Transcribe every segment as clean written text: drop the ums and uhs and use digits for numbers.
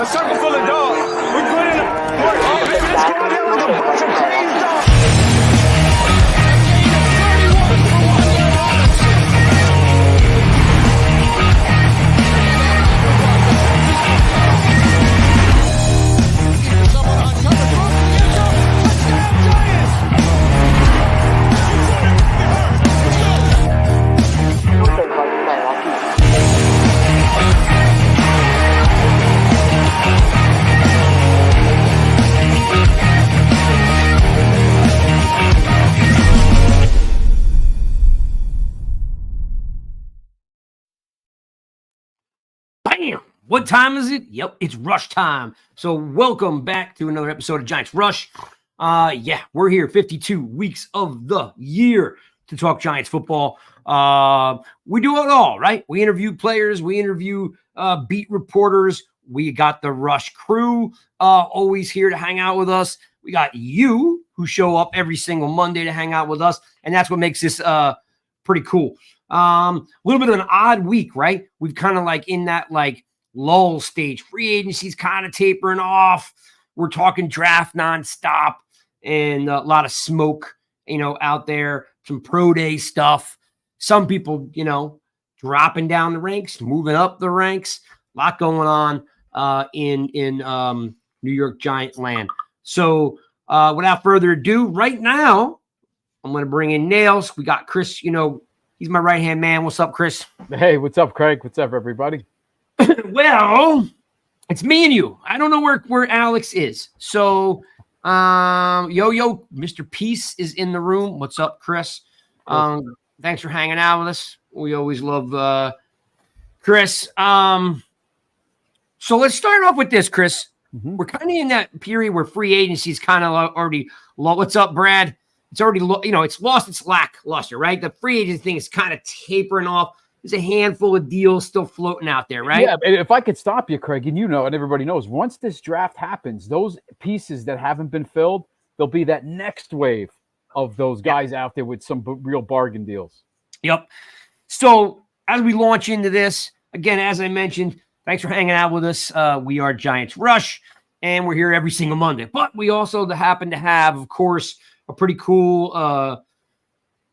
circle full of dogs. We put in a work. Let's go out there with a bunch of crazy dogs. What time is it? Yep, it's rush time. So welcome back to another episode of Giants Rush. We're here 52 weeks of the year to talk Giants football. We do it all, right? We interview players, we interview beat reporters. We got the Rush crew always here to hang out with us. We got you who show up every single Monday to hang out with us, and that's what makes this pretty cool. A little bit of an odd week, right? We've kind of like in that like lull stage. Free agency's kind of tapering off. We're talking draft nonstop and a lot of smoke, out there. Some pro day stuff. Some people, dropping down the ranks, moving up the ranks. A lot going on in New York Giant land. So without further ado, right now, I'm going to bring in Nails. We got Chris, he's my right-hand man. What's up, Chris? Hey, what's up, Craig? What's up, everybody? Well, it's me and you. I don't know where Alex is. So, Mr. Peace is in the room. What's up, Chris? Thanks for hanging out with us. We always love Chris. So let's start off with this, Chris. Mm-hmm. We're kind of in that period where free agency is kind of already low. What's up, Brad? It's already, it's lost its lackluster, right? The free agent thing is kind of tapering off. There's a handful of deals still floating out there, right? Yeah, if I could stop you, Craig, and and everybody knows, once this draft happens, those pieces that haven't been filled, there'll be that next wave of those guys out there with some real bargain deals. Yep. So as we launch into this, again, as I mentioned, thanks for hanging out with us. We are Giants Rush, and we're here every single Monday. But we also happen to have, of course, a pretty cool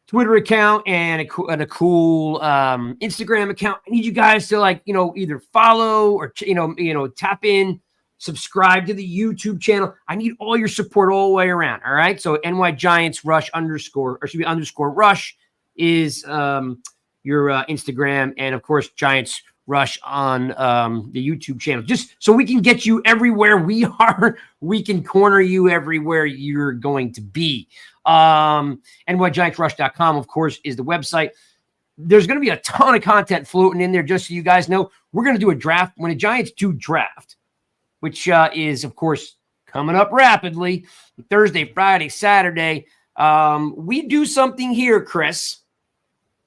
Twitter account and a cool Instagram account. I need you guys to either follow or tap in, subscribe to the YouTube channel. I need all your support all the way around. All right. So NY Giants Rush _ Rush is your Instagram, and of course Giants Rush on the YouTube channel, just so we can get you everywhere we are. We can corner you everywhere you're going to be. NYGiantsRush.com, of course, is the website. There's going to be a ton of content floating in there, just so you guys know. We're going to do a draft when the Giants do draft, which is, of course, coming up rapidly. Thursday, Friday, Saturday. We do something here, Chris.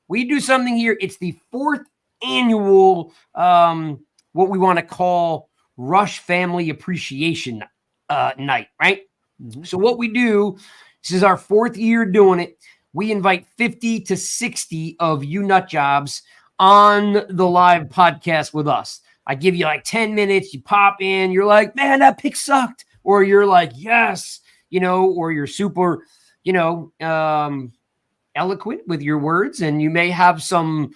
We do something here. It's the fourth annual, what we want to call Rush Family Appreciation Night, right? Mm-hmm. So what we do, this is our fourth year doing it. We invite 50 to 60 of you nut jobs on the live podcast with us. I give you like 10 minutes. You pop in. You're like, man, that pick sucked. Or you're like, yes, or you're super, eloquent with your words. And you may have some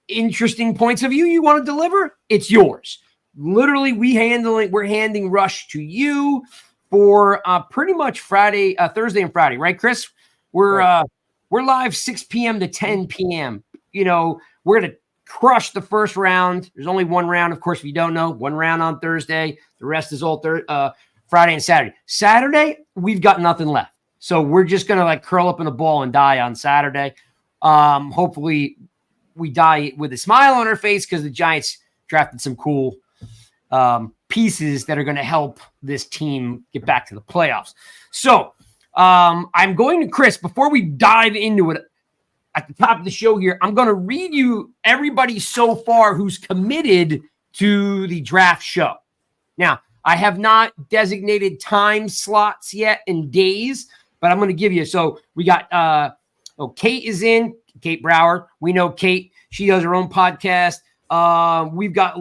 interesting points of view you want to deliver. It's yours. Literally, we're handing Rush to you for pretty much Thursday and Friday, right, Chris? We're live 6 p.m. to 10 p.m. We're going to crush the first round. There's only one round, of course, if you don't know. One round on Thursday. The rest is all Friday and Saturday. Saturday, we've got nothing left. So we're just going to curl up in a ball and die on Saturday. Hopefully we die with a smile on our face because the Giants drafted some cool pieces that are going to help this team get back to the playoffs. So I'm going to, Chris, before we dive into it at the top of the show here, I'm going to read you everybody so far who's committed to the draft show. Now, I have not designated time slots yet and days, but I'm going to give you. So we got Kate is in, Kate Brower. We know Kate. She does her own podcast. We've got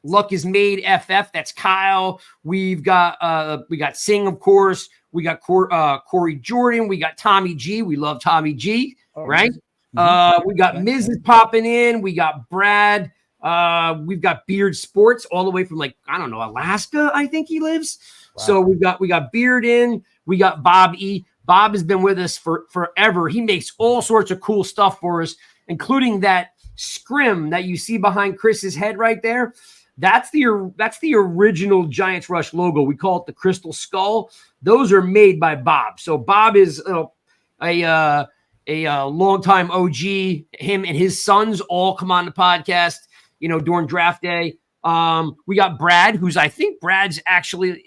Luck is Made FF. That's Kyle. We got Singh, of course. We got Corey Jordan. We got Tommy G. We love Tommy G. Right. We got Mrs. popping in. We got Brad. We've got Beard Sports all the way from Alaska. I think he lives. Wow. So we got Beard in. We got Bob E. Bob has been with us for forever. He makes all sorts of cool stuff for us, including that scrim that you see behind Chris's head right there. That's the original Giants Rush logo. We call it the Crystal Skull. Those are made by Bob. So Bob is a longtime OG. Him and his sons all come on the podcast, during draft day. We got Brad, I think Brad's actually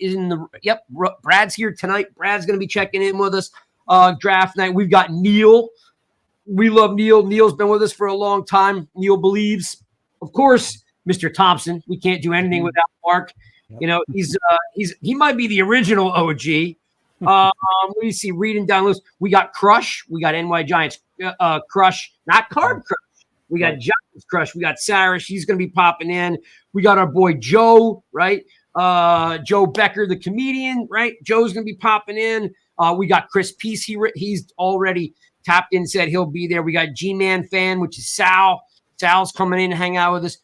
Brad's here tonight. Brad's going to be checking in with us draft night. We've got Neil. We love Neil. Neil's been with us for a long time. Neil believes, of course, Mr. Thompson. We can't do anything without Mark. Yep. He might be the original OG. Let me see, reading down the list. We got Crush. We got NY Giants Crush, not Carb Crush. We got Giants Crush. We got Sarah. She's going to be popping in. We got our boy Joe, right? Joe Becker, the comedian, right? Joe's going to be popping in. We got Chris Peace. He's already tapped in, said he'll be there. We got G-Man Fan, which is Sal. Sal's coming in to hang out with us.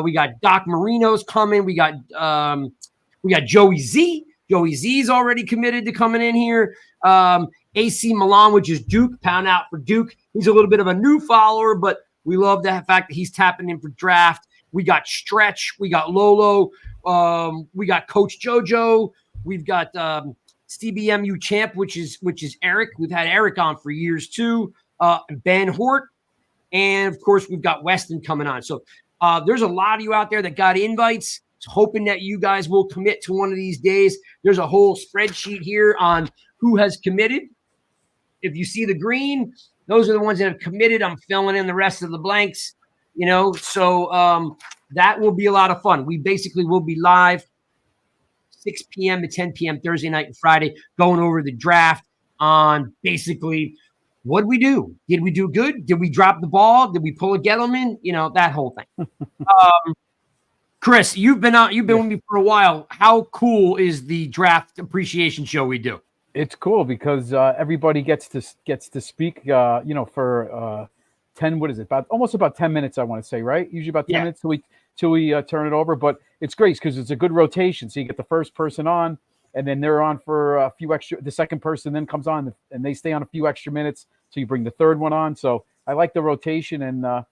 We got Doc Marino's coming. We got Joey Z. Joey Z's already committed to coming in here. AC Milan, which is Duke, pound out for Duke. He's a little bit of a new follower, but we love the fact that he's tapping in for draft. We got Stretch. We got Lolo. We got Coach JoJo. We've got CBMU champ, which is Eric. We've had Eric on for years too. Ben Hort. And of course, we've got Weston coming on. So there's a lot of you out there that got invites. Hoping that you guys will commit to one of these days. There's a whole spreadsheet here on who has committed. If you see the green, those are the ones that have committed. I'm filling in the rest of the blanks, So that will be a lot of fun. We basically will be live 6 p.m. to 10 p.m. Thursday night and Friday, going over the draft on basically what did we do? Did we do good? Did we drop the ball? Did we pull a Gettleman? That whole thing. Chris, you've been with me for a while. How cool is the draft appreciation show we do? It's cool because everybody gets to speak. For 10. What is it? Almost about 10 minutes. I want to say, right? Usually about 10 minutes till we turn it over. But it's great because it's a good rotation. So you get the first person on, and then they're on for a few extra. The second person then comes on, and they stay on a few extra minutes. So you bring the third one on. So I like the rotation and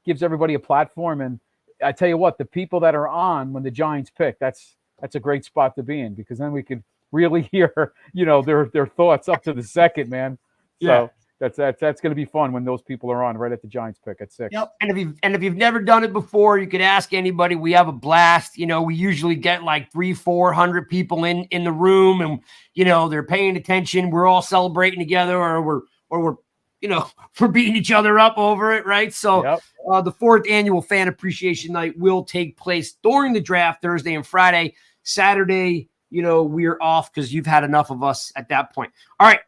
gives everybody a platform. And I tell you what, the people that are on when the Giants pick, that's a great spot to be in because then we could really hear, their thoughts up to the second, man. So that's going to be fun when those people are on right at the Giants pick at 6. Yep. And if you've never done it before, you could ask anybody. We have a blast. We usually get like 300-400 people in the room, and they're paying attention. We're all celebrating together, or we're we're beating each other up over it, right? So the 4th annual Fan Appreciation Night will take place during the draft Thursday and Friday. Saturday, we're off because you've had enough of us at that point. All right,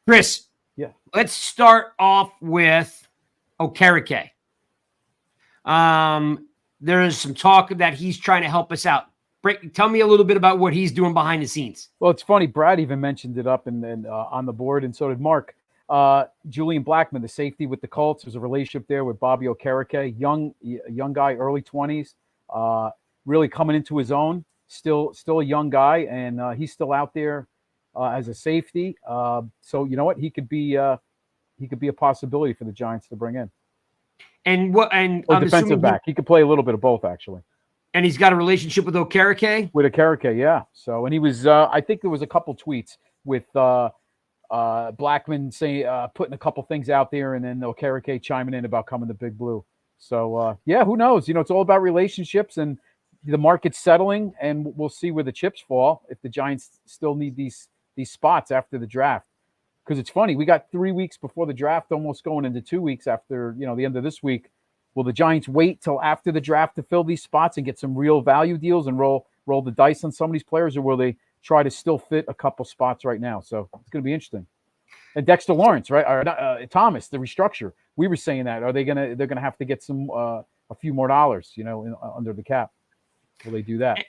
Chris. Yeah. Let's start off with Okereke. There is some talk that he's trying to help us out. Tell me a little bit about what he's doing behind the scenes. Well, it's funny. Brad even mentioned it up and on the board, and so did Mark. Julian Blackman, the safety with the Colts, there's a relationship there with Bobby Okereke, young guy, early 20s, really coming into his own, still a young guy, and he's still out there as a safety. So you know what, he could be a possibility for the Giants to bring in. Or I'm defensive back. He could play a little bit of both, actually. And he's got a relationship with Okereke? With Okereke, yeah. So, and he was, I think there was a couple tweets with Blackman saying, putting a couple things out there, and then Okereke chiming in about coming to Big Blue. So, who knows? It's all about relationships, and the market's settling, and we'll see where the chips fall if the Giants still need these spots after the draft. Because it's funny, we got 3 weeks before the draft, almost going into 2 weeks after, the end of this week. Will the Giants wait till after the draft to fill these spots and get some real value deals and roll the dice on some of these players, or will they try to still fit a couple spots right now? So it's going to be interesting. And Dexter Lawrence, right? Or Thomas, the restructure. We were saying that. They're going to have to get some a few more dollars, under the cap. Will they do that?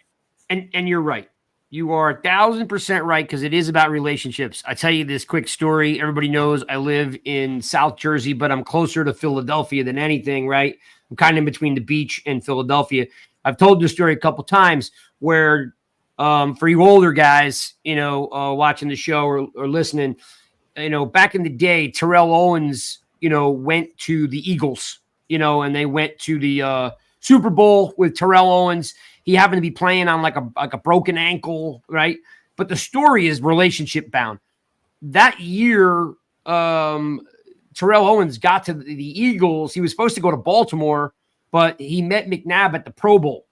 And you're right. You are 1,000% right, because it is about relationships. I tell you this quick story. Everybody knows I live in South Jersey, but I'm closer to Philadelphia than anything, right? I'm kind of in between the beach and Philadelphia. I've told this story a couple times where for you older guys, watching the show or listening, back in the day, Terrell Owens, went to the Eagles, and they went to the Super Bowl with Terrell Owens. He happened to be playing on like a broken ankle, right? But the story is relationship bound. That year, Terrell Owens got to the Eagles. He was supposed to go to Baltimore, but he met McNabb at the Pro Bowl.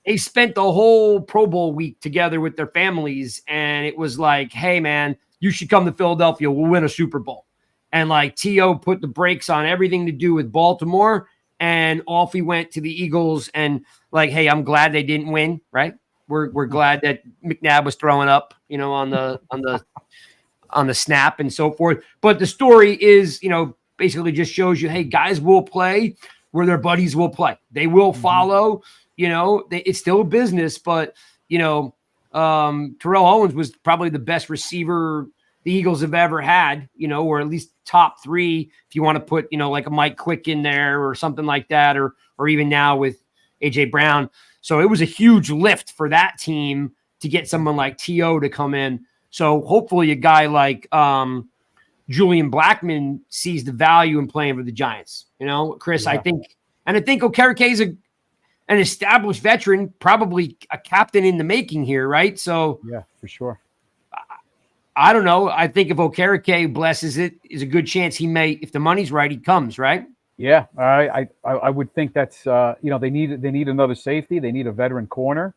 They spent the whole Pro Bowl week together with their families, and it was like, hey, man, you should come to Philadelphia. We'll win a Super Bowl. And like T.O. put the brakes on everything to do with Baltimore, and off he went to the Eagles. And like, hey, I'm glad they didn't win, right? We're glad that McNabb was throwing up, on the snap and so forth. But the story is, basically just shows you, hey, guys will play where their buddies will play. They will follow. It's still a business, but Terrell Owens was probably the best receiver the Eagles have ever had, or at least top 3, if you want to put, like a Mike Quick in there or something like that, or even now with AJ Brown. So it was a huge lift for that team to get someone like T.O. to come in. So hopefully a guy like Julian Blackmon sees the value in playing for the Giants. Chris, yeah. I think Okereke is an established veteran, probably a captain in the making here, right? So yeah, for sure. I don't know. I think if Okereke blesses it, is a good chance he may, if the money's right, he comes, right? Yeah, I would think that's they need another safety. They need a veteran corner.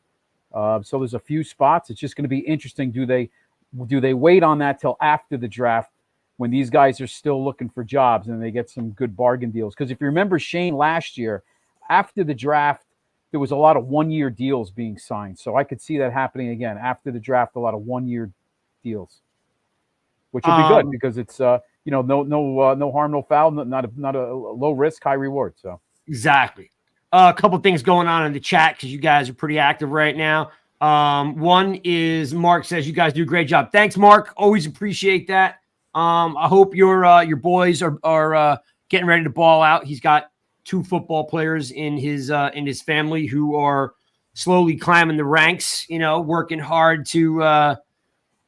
So there's a few spots. It's just going to be interesting. Do they wait on that till after the draft when these guys are still looking for jobs and they get some good bargain deals? Because if you remember Shane last year, after the draft, there was a lot of 1-year deals being signed. So I could see that happening again after the draft. A lot of 1-year deals, which will be good because it's no harm, no foul, not a low risk, high reward. So exactly. A couple things going on in the chat because you guys are pretty active right now. One is Mark says you guys do a great job. Thanks, Mark. Always appreciate that. I hope your boys are getting ready to ball out. He's got 2 football players in his family who are slowly climbing the ranks. Working hard to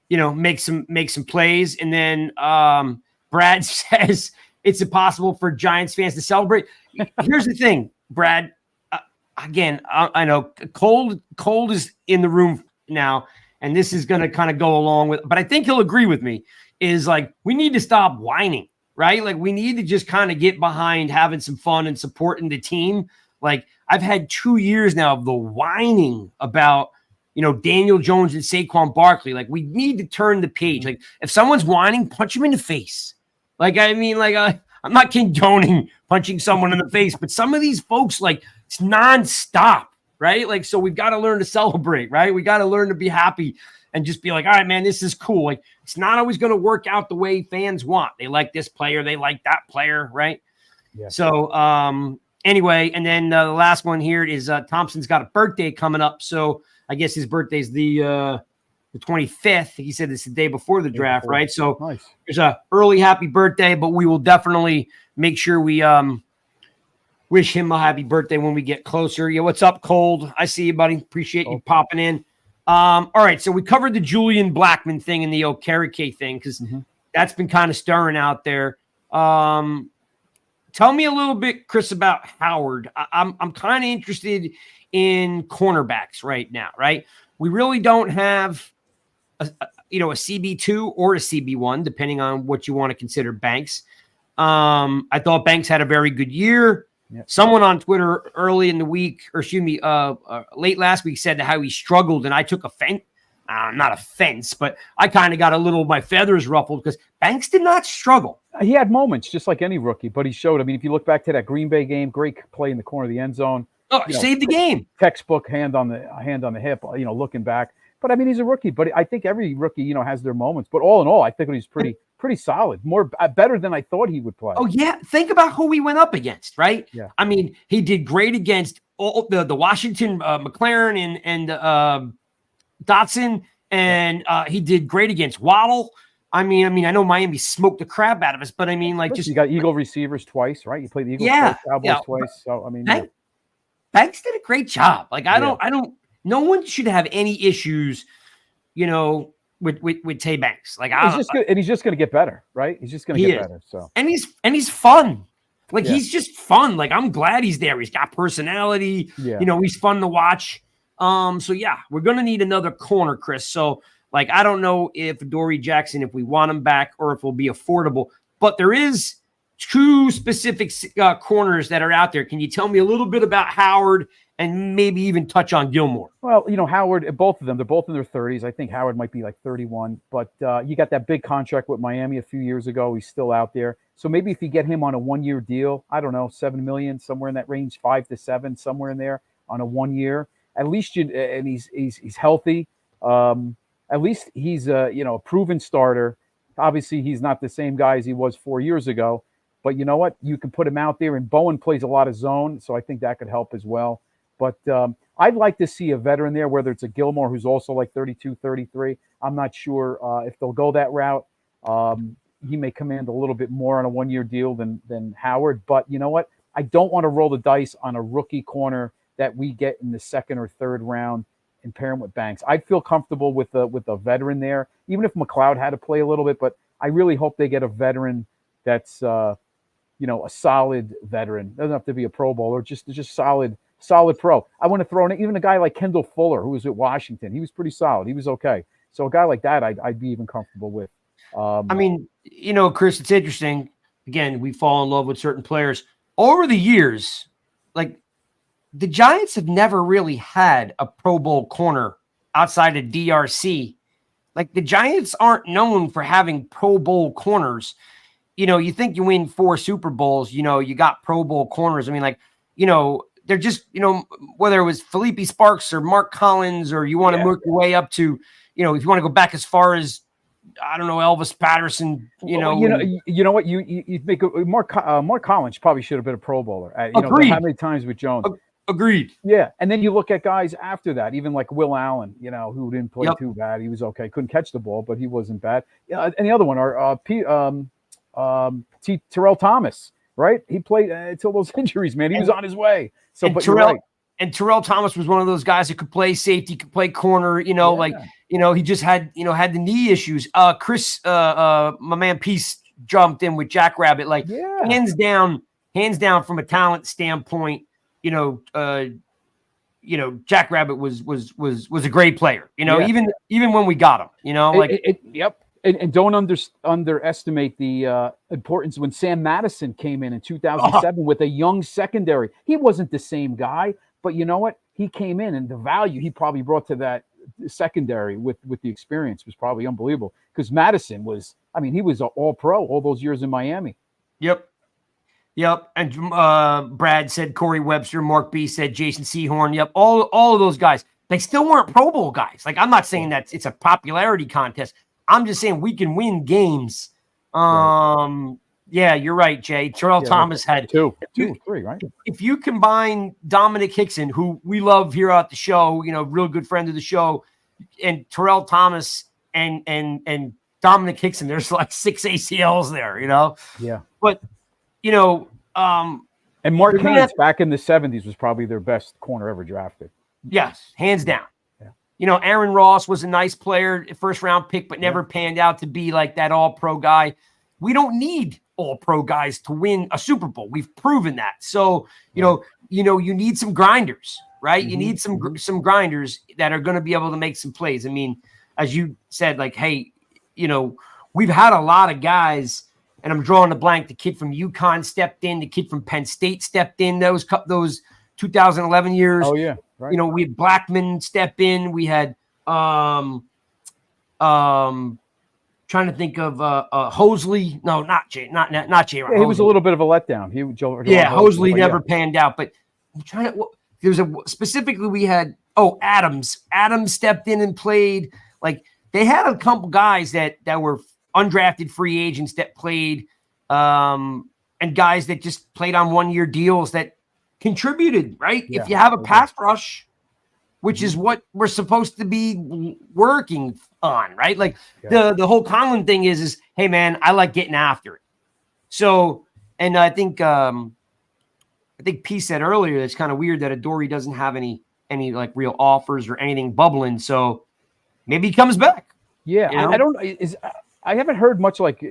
make some plays. And then Brad says it's impossible for Giants fans to celebrate. Here's the thing, Brad. Again, I know Cold is in the room now, and this is going to kind of go along with, but I think he'll agree with me, is like, we need to stop whining, right? Like, we need to just kind of get behind having some fun and supporting the team. Like, I've had 2 years now of the whining about, Daniel Jones and Saquon Barkley. Like, we need to turn the page. Like, if someone's whining, punch him in the face. Like, I mean, like, I'm not condoning punching someone in the face, but some of these folks, like, it's nonstop, right? Like, so we've got to learn to celebrate, right? We got to learn to be happy and just be like, all right, man, this is cool. Like, it's not always going to work out the way fans want. They like this player, they like that player, right? Yeah. So, anyway, and then the last one here is Thompson's got a birthday coming up. So I guess his birthday's the 25th. He said it's the day before the draft, right? So nice. There's a early happy birthday, but we will definitely make sure we wish him a happy birthday when we get closer. Yeah, what's up, Cold? I see you, buddy. Appreciate you popping in. All right, so we covered the Julian Blackmon thing and the Okereke thing because that's been kind of stirring out there. Tell me a little bit, Chris, about Howard. I'm kind of interested in cornerbacks right now, right? We really don't have a CB2 or a CB1, depending on what you want to consider Banks. I thought Banks had a very good year. Yep. Someone on Twitter early in the week, or excuse me, late last week said how he struggled, and I took offense. Not offense, but I kind of got a little, my feathers ruffled because Banks did not struggle. He had moments just like any rookie, but he showed. I mean, if you look back to that Green Bay game, great play in the corner of the end zone. Oh, saved the game. Textbook hand on the hip. Looking back, But I mean, he's a rookie. But I think every rookie, you know, has their moments. But all in all, I think he's pretty solid. Better than I thought he would play. Oh yeah, think about who we went up against, right? Yeah. I mean, he did great against all the Washington McLaren and Dotson, and he did great against Waddle. I mean, I know Miami smoked the crap out of us, but I mean, like, just you got Eagle receivers twice, right? You played the Eagles twice, Cowboys twice. So I mean, Banks did a great job. Like, I don't. No one should have any issues, you know, with Tay Banks. Like, he's just good, and he's just going to get better, right? He's just going to get better. So and he's fun. Like, he's just fun. Like, I'm glad he's there. He's got personality. Yeah. You know, he's fun to watch. So yeah, we're gonna need another corner, Chris. So, like, I don't know if Dory Jackson, if we want him back or if it'll be affordable, but there is two specific corners that are out there. Can you tell me a little bit about Howard and maybe even touch on Gilmore? Well, you know, Howard, both of them, they're both in their 30s. I think Howard might be like 31, but you got that big contract with Miami a few years ago. He's still out there. So maybe if you get him on a 1-year deal, I don't know, $7 million, somewhere in that range, 5 to 7, somewhere in there on a 1 year. At least and he's healthy. At least he's a proven starter. Obviously, he's not the same guy as he was 4 years ago. But you know what? You can put him out there, and Bowen plays a lot of zone, so I think that could help as well. But I'd like to see a veteran there, whether it's a Gilmore who's also like 32, 33. I'm not sure if they'll go that route. He may command a little bit more on a 1-year deal than Howard. But you know what? I don't want to roll the dice on a rookie corner that we get in the second or third round and pair him with Banks. I'd feel comfortable with a veteran there, even if McLeod had to play a little bit. But I really hope they get a veteran that's a solid veteran. Doesn't have to be a Pro Bowler, just solid pro. I want to throw in even a guy like Kendall Fuller, who was at Washington. He was pretty solid. He was okay. So a guy like that, I'd be even comfortable with. I mean, you know, Chris, it's interesting. Again, we fall in love with certain players over the years. Like, the Giants have never really had a Pro Bowl corner outside of DRC. Like, the Giants aren't known for having Pro Bowl corners. You know, you think you win 4 Super Bowls, you know, you got Pro Bowl corners. I mean, like, you know, they're just, you know, whether it was Felipe Sparks or Mark Collins, or you want to work your way up to, you know, if you want to go back as far as, I don't know, Elvis Patterson, you know. You know what? You make Mark Collins probably should have been a Pro Bowler. Agreed. How many times with Jones? Agreed. Yeah, and then you look at guys after that, even like Will Allen, you know, who didn't play too bad. He was okay. Couldn't catch the ball, but he wasn't bad. Yeah, and the other one are Terrell Thomas, right? He played until those injuries, man. He was on his way. So, but Terrell Thomas was one of those guys that could play safety, could play corner. You know, like, you know, he just had the knee issues. Chris, my man, Peace jumped in with Jackrabbit, like hands down from a talent standpoint. You know, Jackrabbit was a great player. You know, even when we got him. You know, like And don't underestimate the importance when Sam Madison came in 2007 with a young secondary. He wasn't the same guy, but you know what? He came in, and the value he probably brought to that secondary with the experience was probably unbelievable. Because Madison was, I mean, he was an all-pro all those years in Miami. Yep. And Brad said Corey Webster. Mark B said Jason Sehorn. Yep. All of those guys. They still weren't Pro Bowl guys. Like, I'm not saying that it's a popularity contest. I'm just saying we can win games. Yeah, you're right, Jay. Terrell Thomas had 2, 3, right? If you combine Dominic Hickson, who we love here at the show, you know, real good friend of the show, and Terrell Thomas and Dominic Hickson, there's like 6 ACLs there, you know? Yeah. But, you know, and Mark Haynes back in the 70s was probably their best corner ever drafted. Yes, hands down. You know, Aaron Ross was a nice player, first-round pick, but never panned out to be like that all-pro guy. We don't need all-pro guys to win a Super Bowl. We've proven that. So, you need some grinders, right? You need some grinders that are going to be able to make some plays. I mean, as you said, like, hey, you know, we've had a lot of guys, and I'm drawing a blank. The kid from UConn stepped in. The kid from Penn State stepped in those 2011 years. Oh, yeah. Right. You know, we had Blackman step in. We had trying to think of Hosley. No, not Jay. Not Jay. Yeah, he was a little bit of a letdown. Hosley never panned out. But I'm trying to. there's specifically we had Adams. Adams stepped in and played. Like they had a couple guys that were undrafted free agents that played, and guys that just played on 1-year deals that contributed, right? Yeah, if you have a pass rush, which is what we're supposed to be working on, right? Like the whole Conlon thing is, hey man, I like getting after it. So, and I think P said earlier, it's kind of weird that Adoree doesn't have any like real offers or anything bubbling. So maybe he comes back. Yeah, you know? I don't. I haven't heard much like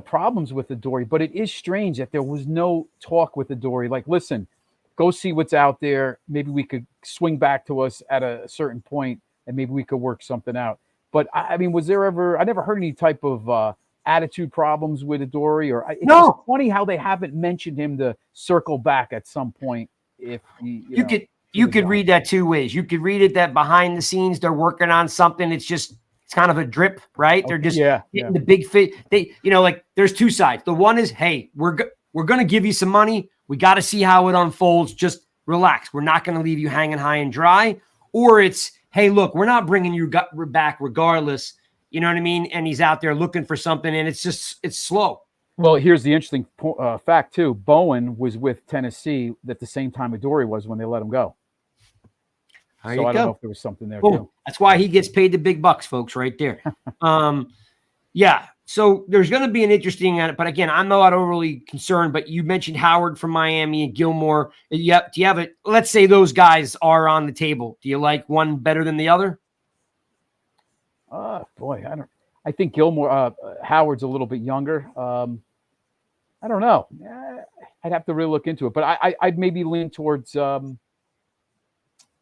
problems with Adoree, but it is strange that there was no talk with Adoree. Like, listen, go see what's out there. Maybe we could swing back to us at a certain point, and maybe we could work something out. But I mean, was there ever? I never heard any type of attitude problems with Adoree, or it's just funny how they haven't mentioned him to circle back at some point. If you could read that two ways. You could read it that behind the scenes they're working on something. It's kind of a drip, right? They're just getting the big fit. They, like there's two sides. The one is, hey, we're going to give you some money. We got to see how it unfolds. Just relax. We're not going to leave you hanging high and dry. Or it's, hey, look, we're not bringing you back regardless. You know what I mean? And he's out there looking for something, and it's slow. Well, here's the interesting fact too. Bowen was with Tennessee at the same time Adoree was when they let him go. So I don't know if there was something there too. That's why he gets paid the big bucks, folks, right there. Yeah. So there's going to be an interesting, but again, I'm not overly concerned. But you mentioned Howard from Miami and Gilmore. Yep. Do you have it? Let's say those guys are on the table. Do you like one better than the other? Boy, I think Gilmore, Howard's a little bit younger. I don't know. I'd have to really look into it. But I'd maybe lean towards.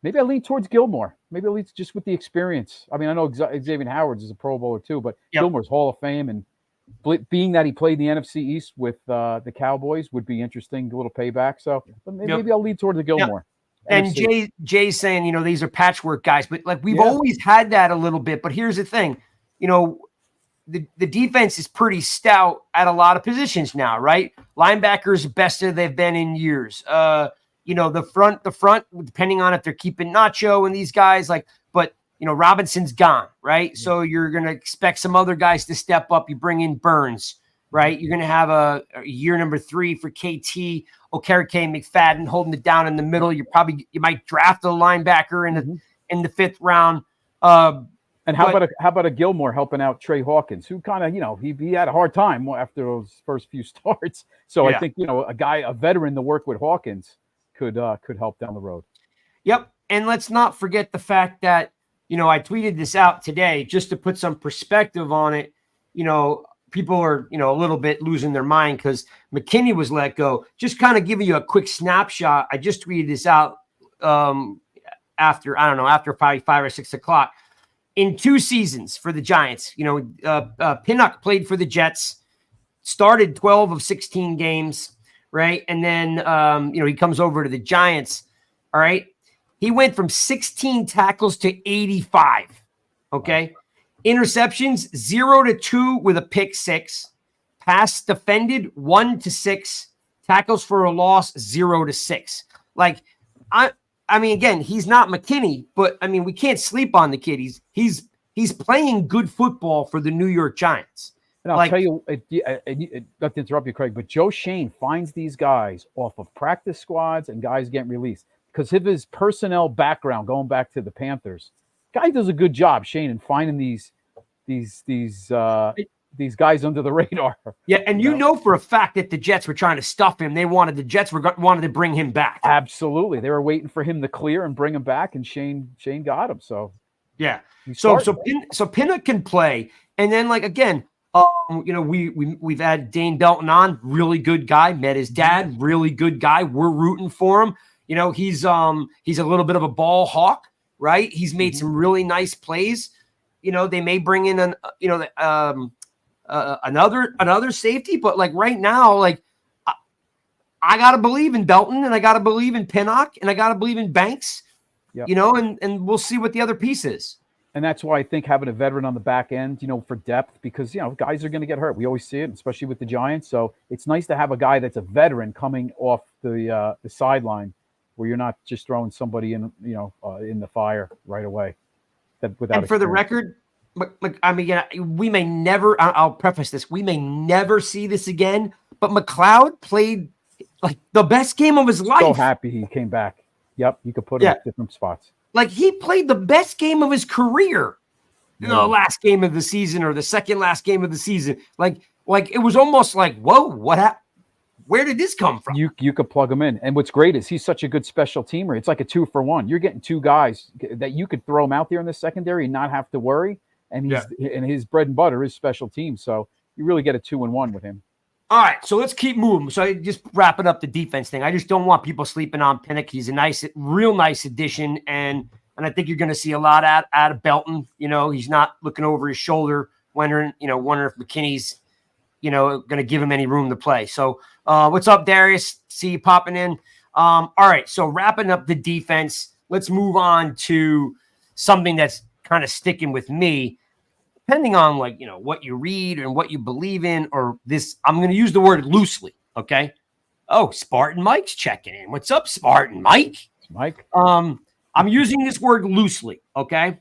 Maybe I lean towards Gilmore. Maybe I lean just with the experience. I mean, I know Xavier Howard is a Pro Bowler too, but Gilmore's Hall of Fame, and being that he played in the NFC East with the Cowboys would be interesting, a little payback. So maybe I'll lean towards the Gilmore. And Jay's saying, these are patchwork guys, but like we've always had that a little bit. But here's the thing, the defense is pretty stout at a lot of positions now, right? Linebackers best they've been in years. The front, depending on if they're keeping Nacho and these guys, but Robinson's gone, right? Yeah. So you're going to expect some other guys to step up. You bring in Burns, right? You're going to have a year number 3 for KT, Okereke, McFadden holding it down in the middle. You might draft a linebacker in the 5th round. And how about a Gilmore helping out Trey Hawkins, who kind of, he had a hard time after those first few starts. So I think, a veteran to work with Hawkins could help down the road. Yep. And let's not forget the fact that, I tweeted this out today just to put some perspective on it. People are, a little bit losing their mind because McKinney was let go. Just kind of giving you a quick snapshot. I just tweeted this out after probably 5 or 6 o'clock. In 2 seasons for the Giants, Pinnock played for the Jets, started 12 of 16 games. Right. And then, he comes over to the Giants. All right. He went from 16 tackles to 85. Okay. Wow. Interceptions 0-2 with a pick 6. Pass defended 1-6. Tackles for a loss 0-6. Like, I mean, again, he's not McKinney, but I mean, we can't sleep on the kid. He's playing good football for the New York Giants. And I'll tell you, not to interrupt you, Craig, but Joe Shane finds these guys off of practice squads and guys getting released because of his personnel background, going back to the Panthers. Guy does a good job, Shane, in finding these guys under the radar. Yeah, and you know for a fact that the Jets were trying to stuff him. The Jets wanted to bring him back. Absolutely, they were waiting for him to clear and bring him back, and Shane got him. So yeah, so Pinnock can play, and then again. We've had Dane Belton on, really good guy, met his dad, really good guy. We're rooting for him. He's a little bit of a ball hawk, right? He's made some really nice plays. They may bring in another safety, but right now, I got to believe in Belton and I got to believe in Pinnock and I got to believe in Banks, and we'll see what the other piece is. And that's why I think having a veteran on the back end, for depth, because, guys are going to get hurt. We always see it, especially with the Giants. So it's nice to have a guy that's a veteran coming off the sideline where you're not just throwing somebody in, in the fire right away. That without And for the experience. record, I mean, we may never. I'll preface this: we may never see this again. But McLeod played like the best game of his life. So happy he came back. Yep, you could put him at different spots. Like he played the best game of his career. The last game of the season or the second last game of the season. Like it was almost like, whoa, what happened? Where did this come from? You could plug him in. And what's great is he's such a good special teamer. It's like a 2-for-1. You're getting two guys that you could throw him out there in the secondary and not have to worry. And and his bread and butter is special teams. So you really get a 2-in-1 with him. All right, so let's keep moving. So just wrapping up the defense thing. I just don't want people sleeping on Pinnock. He's a real nice addition, and I think you're going to see a lot out of Belton. He's not looking over his shoulder, wondering if McKinney's, going to give him any room to play. So what's up, Darius? See you popping in. All right, so wrapping up the defense, let's move on to something that's kind of sticking with me. Depending on what you read and what you believe in, or this, I'm going to use the word loosely. Okay. Oh, Spartan Mike's checking in. What's up, Spartan Mike? Mike. I'm using this word loosely. Okay.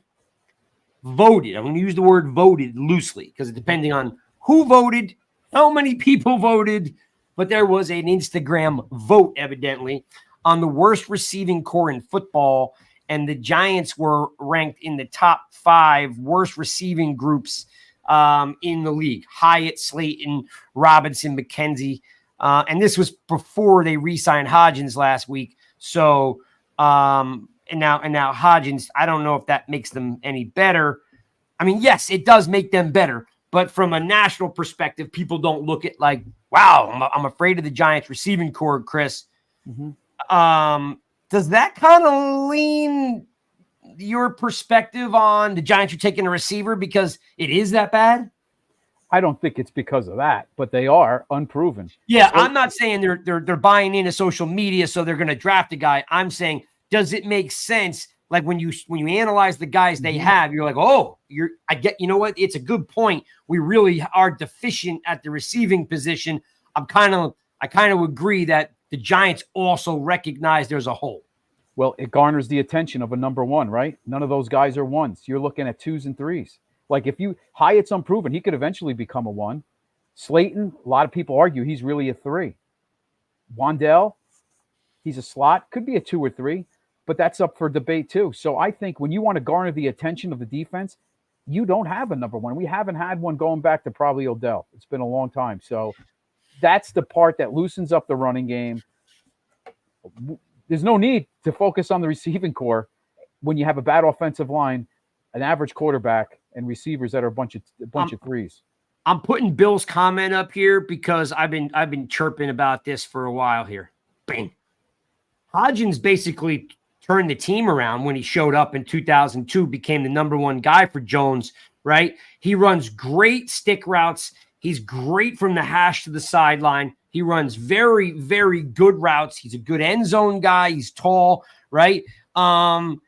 Voted. I'm going to use the word voted loosely because depending on who voted, how many people voted, but there was an Instagram vote evidently on the worst receiving core in football. And the Giants were ranked in the top 5 worst receiving groups in the league. Hyatt, Slayton, Robinson, McKenzie. And this was before they re-signed Hodgins last week. So, and now Hodgins, I don't know if that makes them any better. I mean, yes, it does make them better. But from a national perspective, people don't look at like, wow, I'm afraid of the Giants receiving core, Chris. Mm-hmm. Does that kind of lean your perspective on the Giants are taking a receiver because it is that bad? I don't think it's because of that, but they are unproven. Yeah, I'm not saying they're buying into social media, so they're going to draft a guy. I'm saying, does it make sense? Like when you analyze the guys they have, you're like, oh, I get. You know what? It's a good point. We really are deficient at the receiving position. I kind of agree that the Giants also recognize there's a hole. Well, it garners the attention of a number 1, right? None of those guys are 1s. You're looking at 2s and 3s. Like Hyatt's unproven. He could eventually become a 1. Slayton, a lot of people argue he's really a 3. Wandell, he's a slot. Could be a 2 or 3, but that's up for debate too. So I think when you want to garner the attention of the defense, you don't have a number 1. We haven't had one going back to probably Odell. It's been a long time. So that's the part that loosens up the running game. There's no need to focus on the receiving core when you have a bad offensive line, an average quarterback, and receivers that are a bunch of 3s. I'm putting Bill's comment up here because I've been chirping about this for a while here. Bang. Hodgins basically turned the team around when he showed up in 2002, became the number 1 guy for Jones, right? He runs great stick routes. He's great from the hash to the sideline. He runs very, very good routes. He's a good end zone guy. He's tall, right? I'm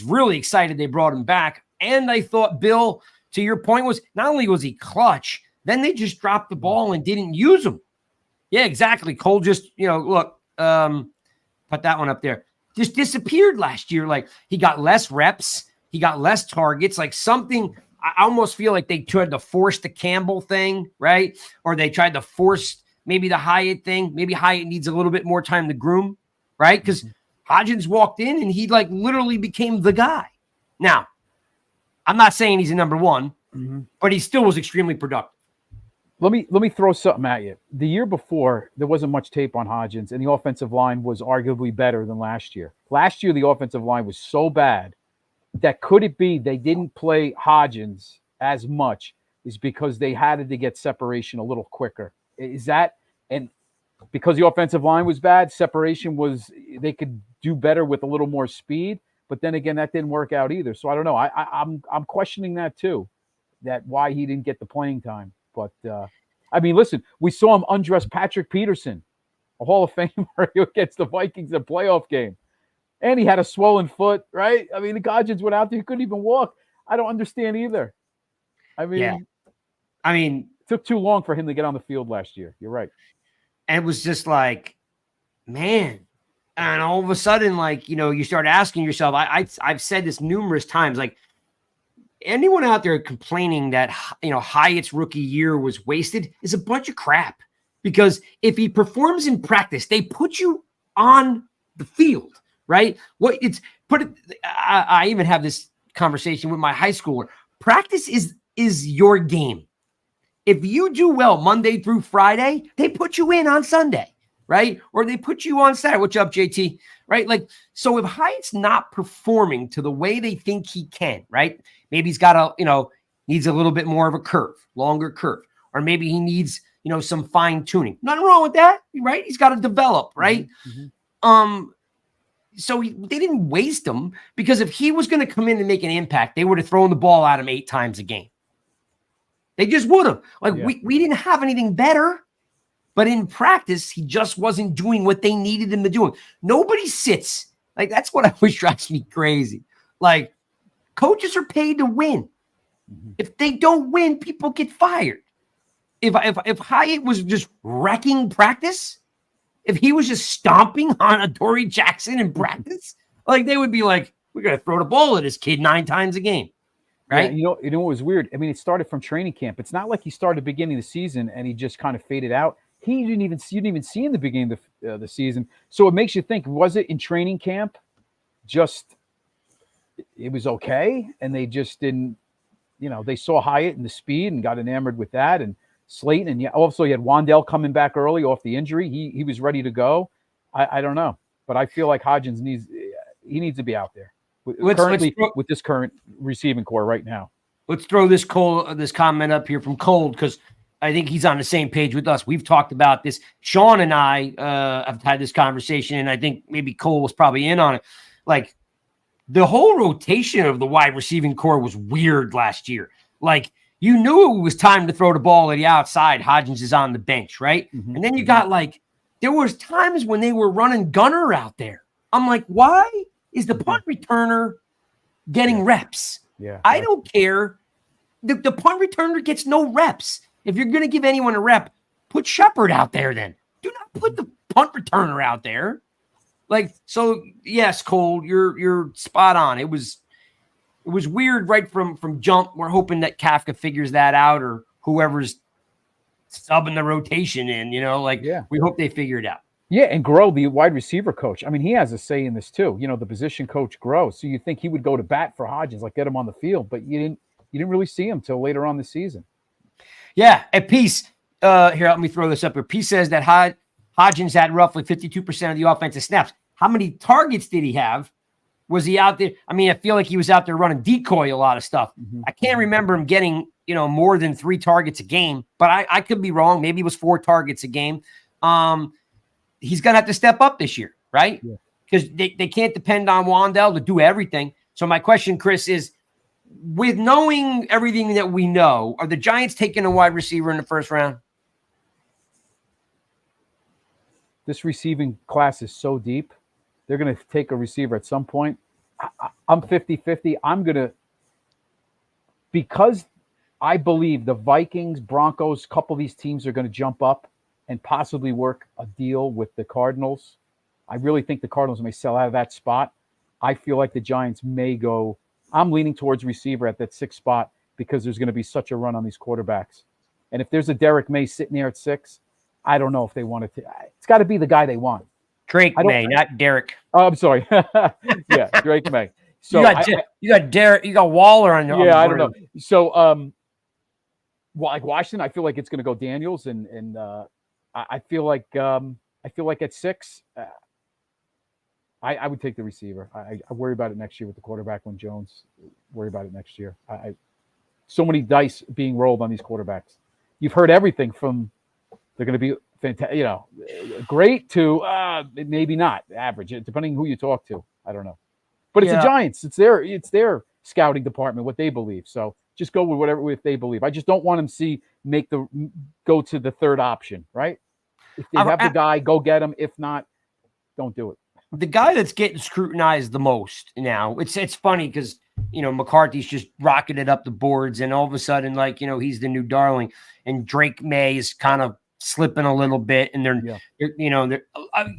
really excited they brought him back. And I thought, Bill, to your point, was not only was he clutch, then they just dropped the ball and didn't use him. Yeah, exactly. Cole just, look, put that one up there. Just disappeared last year. Like he got less reps. He got less targets. Like something – I almost feel like they tried to force the Campbell thing, right? Or they tried to force maybe the Hyatt thing. Maybe Hyatt needs a little bit more time to groom, right? Because Hodgins walked in and he like literally became the guy. Now, I'm not saying he's a number 1, but he still was extremely productive. Let me throw something at you. The year before, there wasn't much tape on Hodgins, and the offensive line was arguably better than last year. Last year, the offensive line was so bad that could it be they didn't play Hodgins as much is because they had to get separation a little quicker. Is that, and because the offensive line was bad, separation was, they could do better with a little more speed, but then again, that didn't work out either. So I don't know. I'm questioning that too, that why he didn't get the playing time. But I mean, listen, we saw him undress Patrick Peterson, a Hall of Famer against the Vikings in a playoff game. And he had a swollen foot, right? I mean, the Hodgins went out there, he couldn't even walk. I don't understand either. I mean, it took too long for him to get on the field last year. You're right. And it was just like, man. And all of a sudden, like, you start asking yourself, I've said this numerous times, like, anyone out there complaining that, Hyatt's rookie year was wasted is a bunch of crap. Because if he performs in practice, they put you on the field, right? I even have this conversation with my high schooler. Practice is your game. If you do well Monday through Friday, they put you in on Sunday. Right? Or they put you on Saturday. What's up, JT? Right? Like, so if Hyatt's not performing to the way they think he can, right? Maybe he's got needs a little bit more of a curve, longer curve. Or maybe he needs, some fine tuning. Nothing wrong with that, right? He's got to develop, right? Mm-hmm. So they didn't waste him, because if he was going to come in and make an impact, they would have thrown the ball at him 8 times a game. They just would have. Like, we didn't have anything better. But in practice, he just wasn't doing what they needed him to do. Nobody sits. Like, that's what always drives me crazy. Like, coaches are paid to win. Mm-hmm. If they don't win, people get fired. If Hyatt was just wrecking practice, if he was just stomping on Adoree Jackson in practice, like, they would be like, we're going to throw the ball at this kid 9 times a game. Right? Yeah, you know what was weird? I mean, it started from training camp. It's not like he started beginning of the season and he just kind of faded out. You didn't even see in the beginning of the season. So it makes you think, was it in training camp? Just, it was okay. And they just didn't, they saw Hyatt and the speed and got enamored with that. And Slayton, and also you had Wandell coming back early off the injury. He was ready to go. I don't know. But I feel like Hodgins needs to be out there with this current receiving core right now. Let's throw this comment up here from Cold, because I think he's on the same page with us. We've talked about this. Sean and I have had this conversation, and I think maybe Cole was probably in on it. Like, the whole rotation of the wide receiving core was weird last year. Like, you knew it was time to throw the ball at the outside. Hodgins is on the bench, right? Mm-hmm. And then you got, like, there was times when they were running Gunner out there. I'm like, why is the punt returner getting reps? Yeah, I don't care. The punt returner gets no reps. If you're going to give anyone a rep, put Shepard out there then. Do not put the punt returner out there. Like, so yes, Cole, you're spot on. It was weird right from jump. We're hoping that Kafka figures that out, or whoever's subbing the rotation in, we hope they figure it out. Yeah, and Grow, the wide receiver coach, I mean, he has a say in this too. The position coach Grow. So you think he would go to bat for Hodgins, like get him on the field, but you didn't really see him till later on the season. Yeah, at Peace, here, let me throw this up here. Peace says that Hodgins had roughly 52% of the offensive snaps. How many targets did he have? Was he out there? I mean, I feel like he was out there running decoy, a lot of stuff. Mm-hmm. I can't remember him getting, more than 3 targets a game, but I could be wrong. Maybe it was 4 targets a game. He's going to have to step up this year, right? Because they can't depend on Wandell to do everything. So my question, Chris, is, with knowing everything that we know, are the Giants taking a wide receiver in the first round? This receiving class is so deep. They're going to take a receiver at some point. I'm 50-50. I'm going to, because I believe the Vikings, Broncos, a couple of these teams are going to jump up and possibly work a deal with the Cardinals. I really think the Cardinals may sell out of that spot. I feel like the Giants may go. I'm leaning towards receiver at that 6th spot, because there's going to be such a run on these quarterbacks. And if there's a Derek May sitting there at 6, I don't know if they want it to. It's got to be the guy they want. Drake May, not Derek. Oh, I'm sorry. Yeah, Drake May. So you got Derek, you got Waller on your. Yeah, I don't know. So, like Washington, I feel like it's going to go Daniels, and I feel like at 6. I would take the receiver. I worry about it next year with the quarterback when Jones. Worry about it next year. So many dice being rolled on these quarterbacks. You've heard everything from they're going to be fantastic, great to maybe not average, depending who you talk to. I don't know, but it's the Giants. It's their scouting department, what they believe. So just go with whatever if they believe. I just don't want them go to the 3rd option, right? If they have the guy, go get him. If not, don't do it. The guy that's getting scrutinized the most now, it's funny because, McCarthy's just rocketed up the boards, and all of a sudden, he's the new darling, and Drake May is kind of slipping a little bit, and they're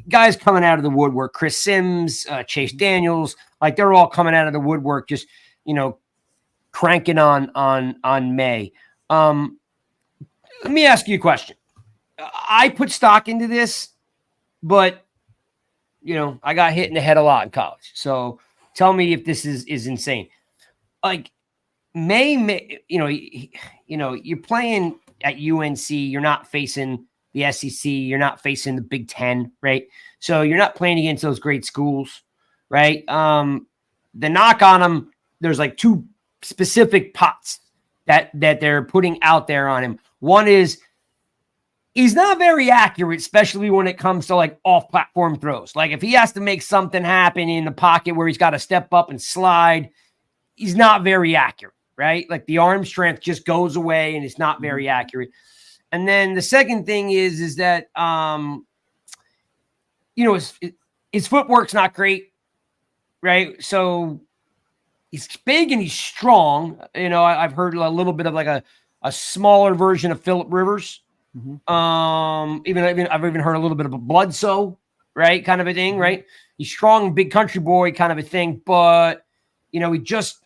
guys coming out of the woodwork. Chris Sims, Chase Daniels, like they're all coming out of the woodwork, just cranking on May. Let me ask you a question. I put stock into this, but I got hit in the head a lot in college. So tell me if this is insane. Like May, you're playing at UNC. You're not facing the SEC. You're not facing the Big Ten, right? So you're not playing against those great schools, right? The knock on them, there's like two specific pots that they're putting out there on him. One is he's not very accurate, especially when it comes to like off-platform throws. Like if he has to make something happen in the pocket where he's got to step up and slide, he's not very accurate, right? Like the arm strength just goes away and it's not very accurate. And then the second thing is that, his footwork's not great, right? So he's big and he's strong. I've heard a little bit of like a smaller version of Phillip Rivers. I've even heard a little bit of a Bledsoe, right? Kind of a thing, right? He's strong, big country boy kind of a thing, but he just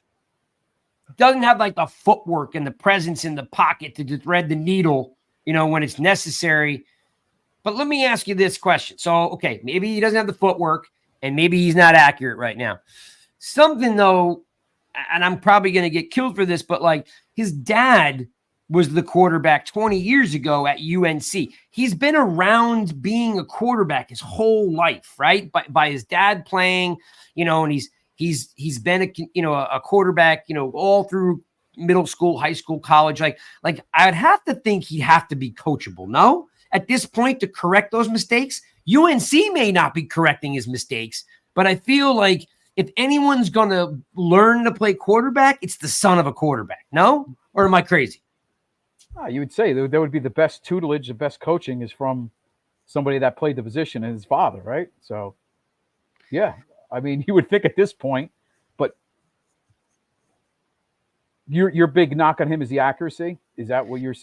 doesn't have like the footwork and the presence in the pocket to thread the needle, when it's necessary. But let me ask you this question. So, okay, maybe he doesn't have the footwork and maybe he's not accurate right now. Something though, and I'm probably going to get killed for this, but like his dad was the quarterback 20 years ago at UNC. He's been around being a quarterback his whole life, right? By his dad playing, and he's been a quarterback, all through middle school, high school, college. Like I'd have to think he'd have to be coachable. No, at this point to correct those mistakes, UNC may not be correcting his mistakes, but I feel like if anyone's going to learn to play quarterback, it's the son of a quarterback. No? Or am I crazy? You would say that would be the best tutelage, the best coaching is from somebody that played the position and his father, right? So, yeah. I mean, you would think at this point, but your big knock on him is the accuracy. Is that what you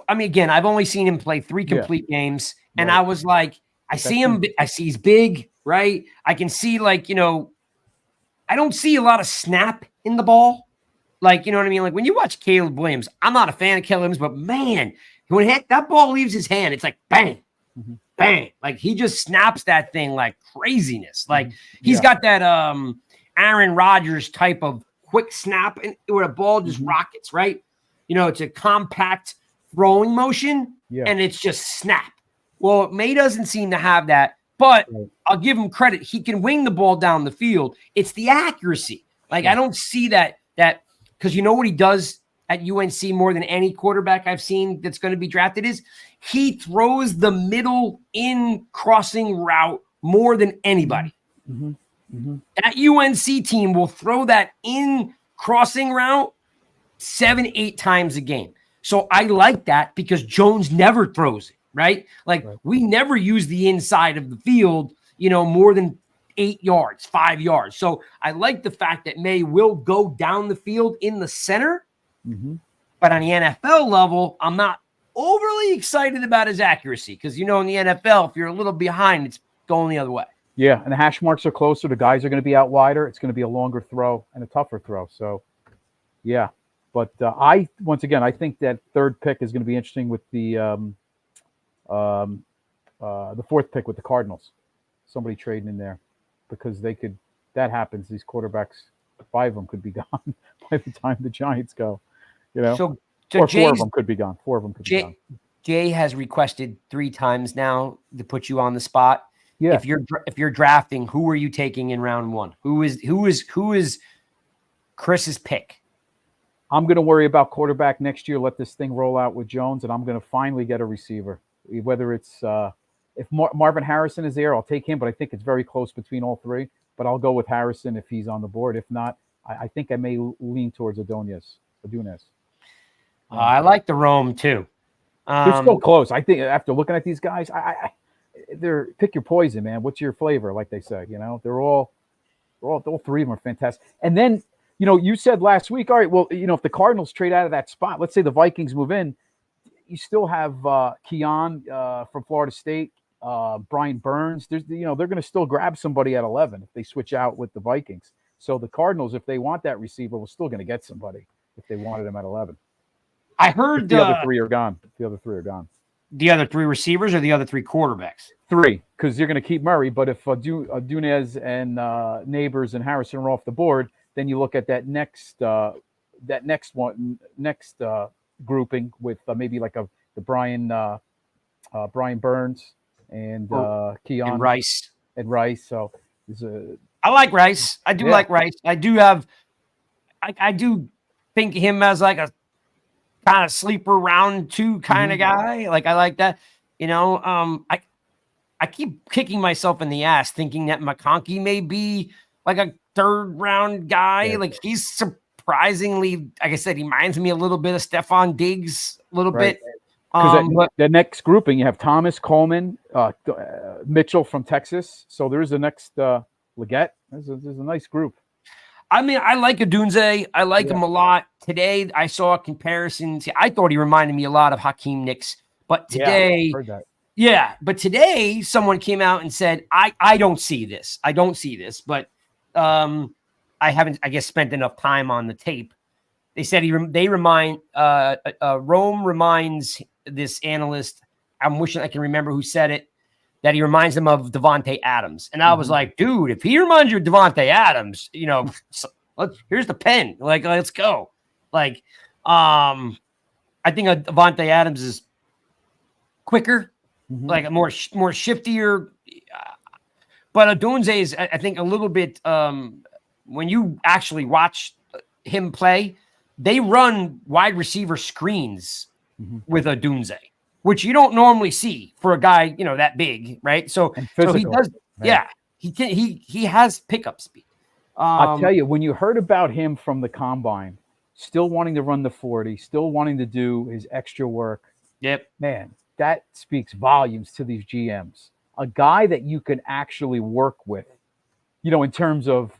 again, I've only seen him play 3 complete games, and I was like, I see he's big, right? I can see I don't see a lot of snap in the ball. Like, you know what I mean? Like when you watch Caleb Williams, I'm not a fan of Caleb Williams, but man, when that ball leaves his hand, it's like bang, bang. Like he just snaps that thing like craziness. Like he's got that Aaron Rodgers type of quick snap and where the ball just rockets, right? It's a compact throwing motion and it's just snap. Well, May doesn't seem to have that, but I'll give him credit. He can wing the ball down the field. It's the accuracy. Like I don't see that because you know what he does at UNC more than any quarterback I've seen that's going to be drafted is he throws the middle in crossing route more than anybody. That UNC team will throw that in crossing route 7-8 times a game. So I like that because Jones never throws it, right? Like we never use the inside of the field, more than 8 yards, 5 yards. So I like the fact that May will go down the field in the center. But on the NFL level, I'm not overly excited about his accuracy because, in the NFL, if you're a little behind, it's going the other way. Yeah, and the hash marks are closer. The guys are going to be out wider. It's going to be a longer throw and a tougher throw. So, yeah. But I think that third pick is going to be interesting with the fourth pick with the Cardinals. Somebody trading in there because that happens. These quarterbacks, 5 of them could be gone by the time the Giants go. So or 4 of them could be gone. 4 of them could be gone. Jay has requested 3 times now to put you on the spot. Yeah. If you're drafting, who are you taking in round 1? Who is Chris's pick? I'm going to worry about quarterback next year. Let this thing roll out with Jones, and I'm going to finally get a receiver. Whether it's if Marvin Harrison is there, I'll take him. But I think it's very close between all 3. But I'll go with Harrison if he's on the board. If not, I think I may lean towards Adonis. I like the Rome too. They're still close. I think after looking at these guys, they're pick your poison, man. What's your flavor? Like they say, they're all 3 of them are fantastic. And then, you said last week, all right, well, if the Cardinals trade out of that spot, let's say the Vikings move in, you still have Keon from Florida State, Brian Burns. They're going to still grab somebody at 11 if they switch out with the Vikings. So the Cardinals, if they want that receiver, we're still going to get somebody if they wanted him at 11. I heard if the other three are gone. The other three are gone. The other three receivers or the other three quarterbacks? Three, because you're going to keep Murray. But if Dunez and Neighbors and Harrison are off the board, then you look at that next grouping with maybe like the Brian Burns and Keon and Rice. So I like Rice. I do like Rice. I do think him as like a kind of sleeper round 2 kind of guy. Like, I like that. I keep kicking myself in the ass thinking that McConkey may be like a 3rd round guy. Yeah. Like, he's surprisingly, like I said, he reminds me a little bit of Stephon Diggs a little bit. Because the next grouping, you have Thomas, Coleman, Mitchell from Texas. So there's the next Leggett. There's a nice group. I mean, I like Odunze. I like him a lot. Today, I saw a comparison. I thought he reminded me a lot of Hakeem Nicks. But today, heard that. But today, someone came out and said, I don't see this. I don't see this. But I haven't, I guess, spent enough time on the tape. They said Rome reminds this analyst, I'm wishing I can remember who said it, that he reminds him of Devontae Adams. And I was like, dude, if he reminds you of Devontae Adams, here's the pen. Like, let's go. Like, I think Devontae Adams is quicker, like a more shiftier. But Odunze is, I think, a little bit, when you actually watch him play, they run wide receiver screens with Odunze, which you don't normally see for a guy, that big, right? So he does, man. He has pickup speed. I'll tell you, when you heard about him from the combine, still wanting to run the 40, still wanting to do his extra work. Yep. Man, that speaks volumes to these GMs. A guy that you can actually work with, in terms of,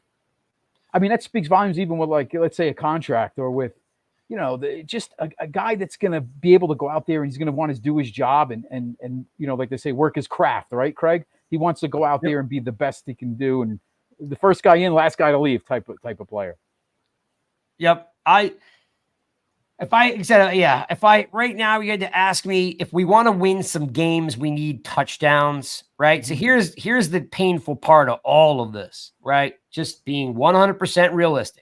I mean, that speaks volumes even with, like, let's say a contract or with, just a guy that's going to be able to go out there and he's going to want to do his job and like they say, work his craft, right, Craig? He wants to go out there and be the best he can do, and the first guy in, last guy to leave type of player. Yep. If I right now you had to ask me if we want to win some games, we need touchdowns, right? So here's the painful part of all of this, right? Just being 100% realistic.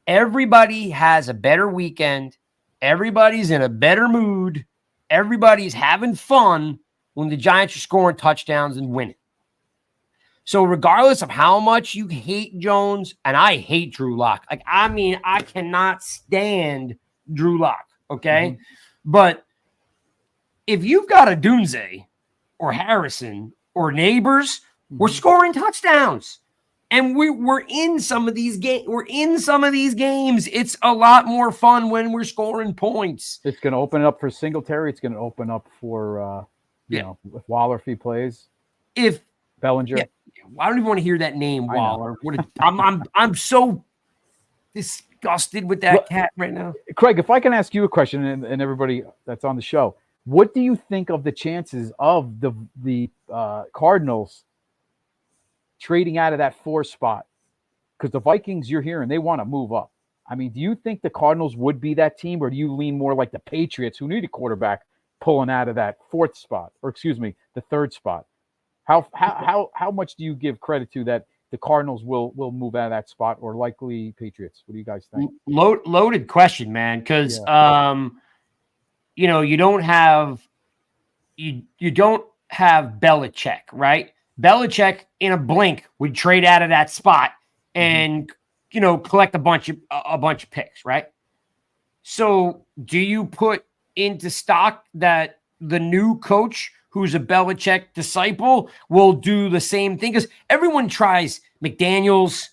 Everybody has a better weekend. Everybody's in a better mood. Everybody's having fun when the Giants are scoring touchdowns and winning. So regardless of how much you hate Jones, and I hate Drew Lock. Like, I mean, I cannot stand Drew Lock, okay? But if you've got a Odunze or Harrison or Neighbors, we're scoring touchdowns. And we're in some of these games. We're in some of these games. It's a lot more fun when we're scoring points. It's going to open it up for Singletary. It's going to open up for if Waller, if he plays. If Bellinger. I don't even want to hear that name, Waller. I'm so disgusted with that cat right now. Craig, if I can ask you a question, and everybody that's on the show, what do you think of the chances of the Cardinals trading out of that 4 spot? Because the Vikings, you're hearing, they want to move up. I mean, do you think the Cardinals would be that team, or do you lean more like the Patriots, who need a quarterback, pulling out of that 4th spot, or the 3rd spot? How much do you give credit to that the Cardinals will move out of that spot, or likely Patriots? What do you guys think? Loaded question, man, because you don't have Belichick, right? Belichick in a blink would trade out of that spot and collect a bunch of picks, right? So do you put into stock that the new coach, who's a Belichick disciple, will do the same thing? Because everyone tries McDaniels,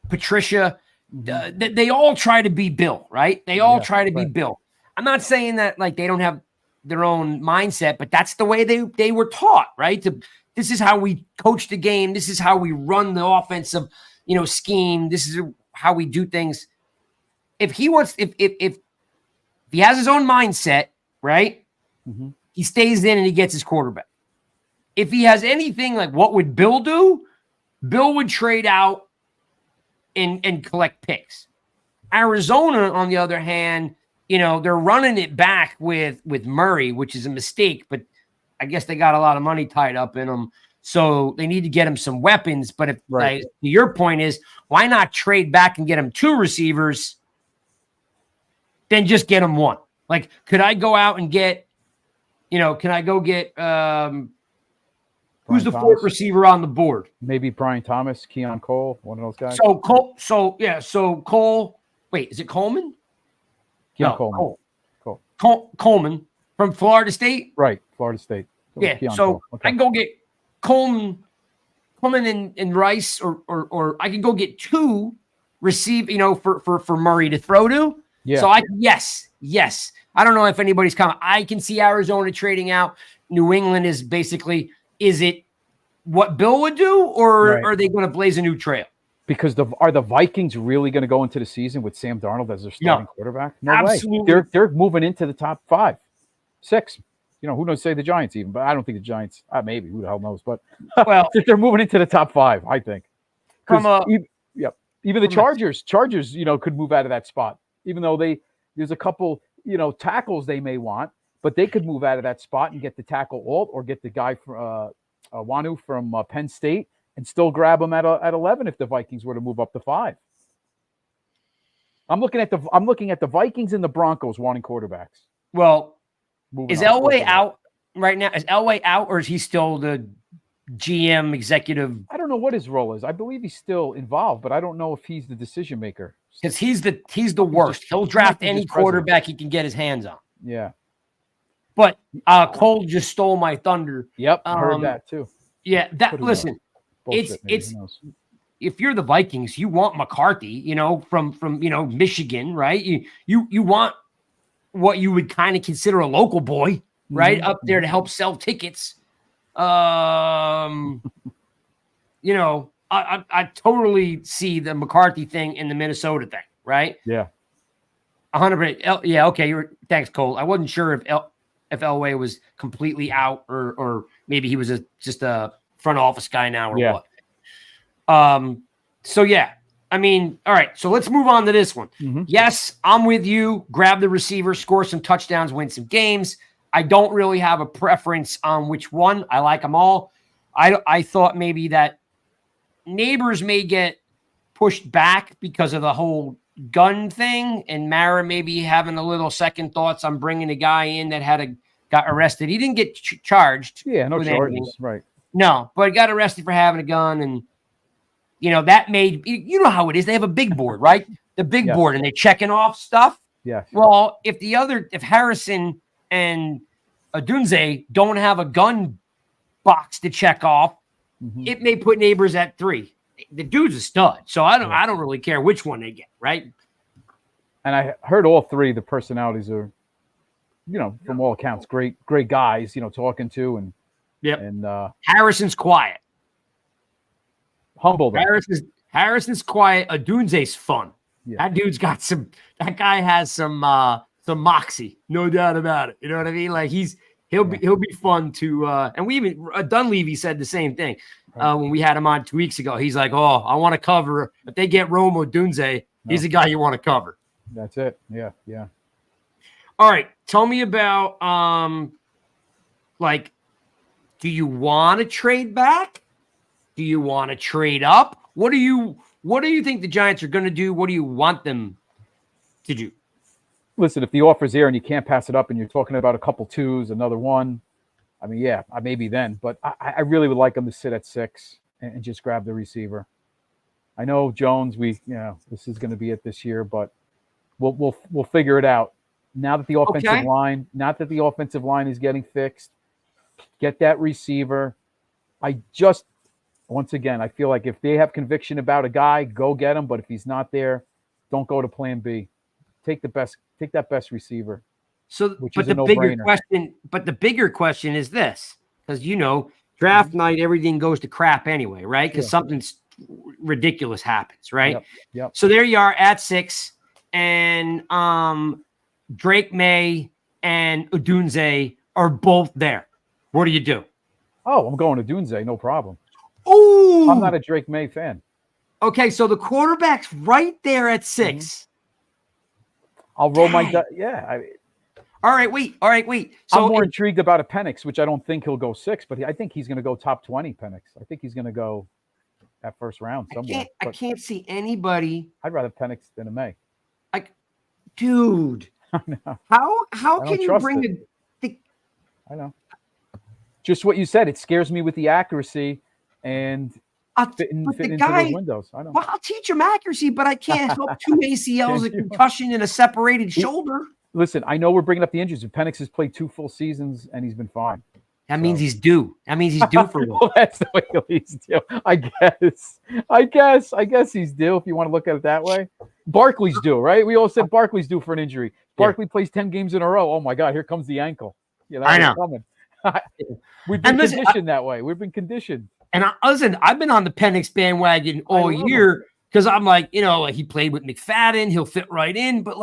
Patricia. They all try to be Bill, right? They all try to be Bill. I'm not saying that like they don't have their own mindset, but that's the way they were taught, right? This is how we coach the game. This is how we run the offensive, scheme. This is how we do things. If If he has his own mindset, right, Mm-hmm. he stays in and he gets his quarterback. If he has anything like what would Bill do, Bill would trade out and collect picks. Arizona, on the other hand, they're running it back with Murray, which is a mistake, but I guess they got a lot of money tied up in them. So they need to get him some weapons. But if to your point is, why not trade back and get him 2 receivers, then just get him 1? Like, could I go out and get, can I go get who's the Thomas. 4th receiver on the board? Maybe Brian Thomas, Keon Cole, one of those guys. So Cole. Wait, is it Coleman? Keon Coleman. Coleman from Florida State. Right, Florida State. Yeah. So I can go get Coleman and Rice, or I can go get 2 receive, for Murray to throw to. Yeah. So yes. I don't know if anybody's coming. I can see Arizona trading out. New England is basically, is it what Bill would do, or are they going to blaze a new trail? Because are the Vikings really going to go into the season with Sam Darnold as their starting quarterback? No absolutely. way. They're moving into the top 5, 6. Who knows? Say the Giants even, but I don't think the Giants. Maybe, who the hell knows? But they're moving into the top 5, I think. Even the Chargers, could move out of that spot, even though there's a couple, tackles they may want, but they could move out of that spot and get the tackle Alt or get the guy from Wanu from Penn State and still grab him at 11 if the Vikings were to move up to 5. I'm looking at the Vikings and the Broncos wanting quarterbacks. Well, is Elway out right now? Is Elway out, or is he still the GM executive? I don't know what his role is. I believe he's still involved, but I don't know if he's the decision maker. Because he's the worst. He'll draft any quarterback he can get his hands on. Yeah. But Cole just stole my thunder. Yep, I heard that too. Yeah, listen, it's if you're the Vikings, you want McCarthy, from Michigan, right? You want what you would kind of consider a local boy, right? Up there to help sell tickets. I totally see the McCarthy thing in the Minnesota thing, right? Yeah. 100%. Yeah, okay. Thanks, Cole. I wasn't sure if Elway was completely out or maybe he was just a front office guy now or what. So yeah. I mean, all right, so let's move on to this one. Mm-hmm. Yes, I'm with you. Grab the receiver, score some touchdowns, win some games. I don't really have a preference on which one. I like them all. I thought maybe that Neighbors may get pushed back because of the whole gun thing, and Mara maybe having a little second thoughts on bringing a guy in that got arrested. He didn't get charged. Yeah, no charges, anything. Right. No, but got arrested for having a gun, and that made, how it is. They have a big board, right? The big board, and they're checking off stuff. Yeah. Well, if Harrison and Odunze don't have a gun box to check off, it may put Neighbors at 3. The dude's a stud, so I don't really care which one they get, right? And I heard all 3. The personalities are, from all accounts, great guys. Talking to and and Harrison's quiet. Humble. Harrison's quiet. Odunze's fun. Yeah. That dude's got that guy has some moxie, no doubt about it. You know what I mean? Like he'll be fun to and we even Dunleavy said the same thing when we had him on 2 weeks ago. He's like, "Oh, I want to cover if they get Rome Odunze, he's the guy you want to cover." That's it. Yeah. All right, tell me about do you want to trade back? Do you want to trade up? What do you think the Giants are going to do? What do you want them to do? Listen, if the offer's there and you can't pass it up and you're talking about a couple 2s, another 1, I mean, yeah, maybe then. But I really would like them to sit at 6 and just grab the receiver. I know Jones, this is going to be it this year, but we'll figure it out. Now that the offensive line is getting fixed, get that receiver. Once again, I feel like if they have conviction about a guy, go get him. But if he's not there, don't go to plan B. Take that best receiver. So, but the bigger question is this, because draft night, everything goes to crap anyway, right? Because something ridiculous happens, right? Yep. So there you are at 6, and Drake May and Odunze are both there. What do you do? Oh, I'm going to Dunze, no problem. Oh, I'm not a Drake May fan. Okay, so the quarterback's right there at 6. I'll roll my Dang. All right, wait. So I'm more intrigued about a Penix, which I don't think he'll go 6, but I think he's going to go top 20 Penix. I think he's going to go that first round somewhere. I can't see anybody. I'd rather Penix than a May. Dude, I know. How can you bring the I know. Just what you said. It scares me with the accuracy and fitting into those windows. I know. Well, I'll teach him accuracy, but I can't help 2 ACLs, a concussion, and a separated shoulder. Listen, I know we're bringing up the injuries, but Penix has played 2 full seasons and he's been fine. That means he's due. That means he's due for one. Well, that's the way he's due. I guess he's due if you want to look at it that way. Barkley's due, right? We all said Barkley's due for an injury. Barkley plays 10 games in a row. Oh my God, here comes the ankle. I know. Coming. We've been conditioned that way. We've been conditioned. And I've been on the Penix bandwagon all year because I'm like, he played with McFadden. He'll fit right in. But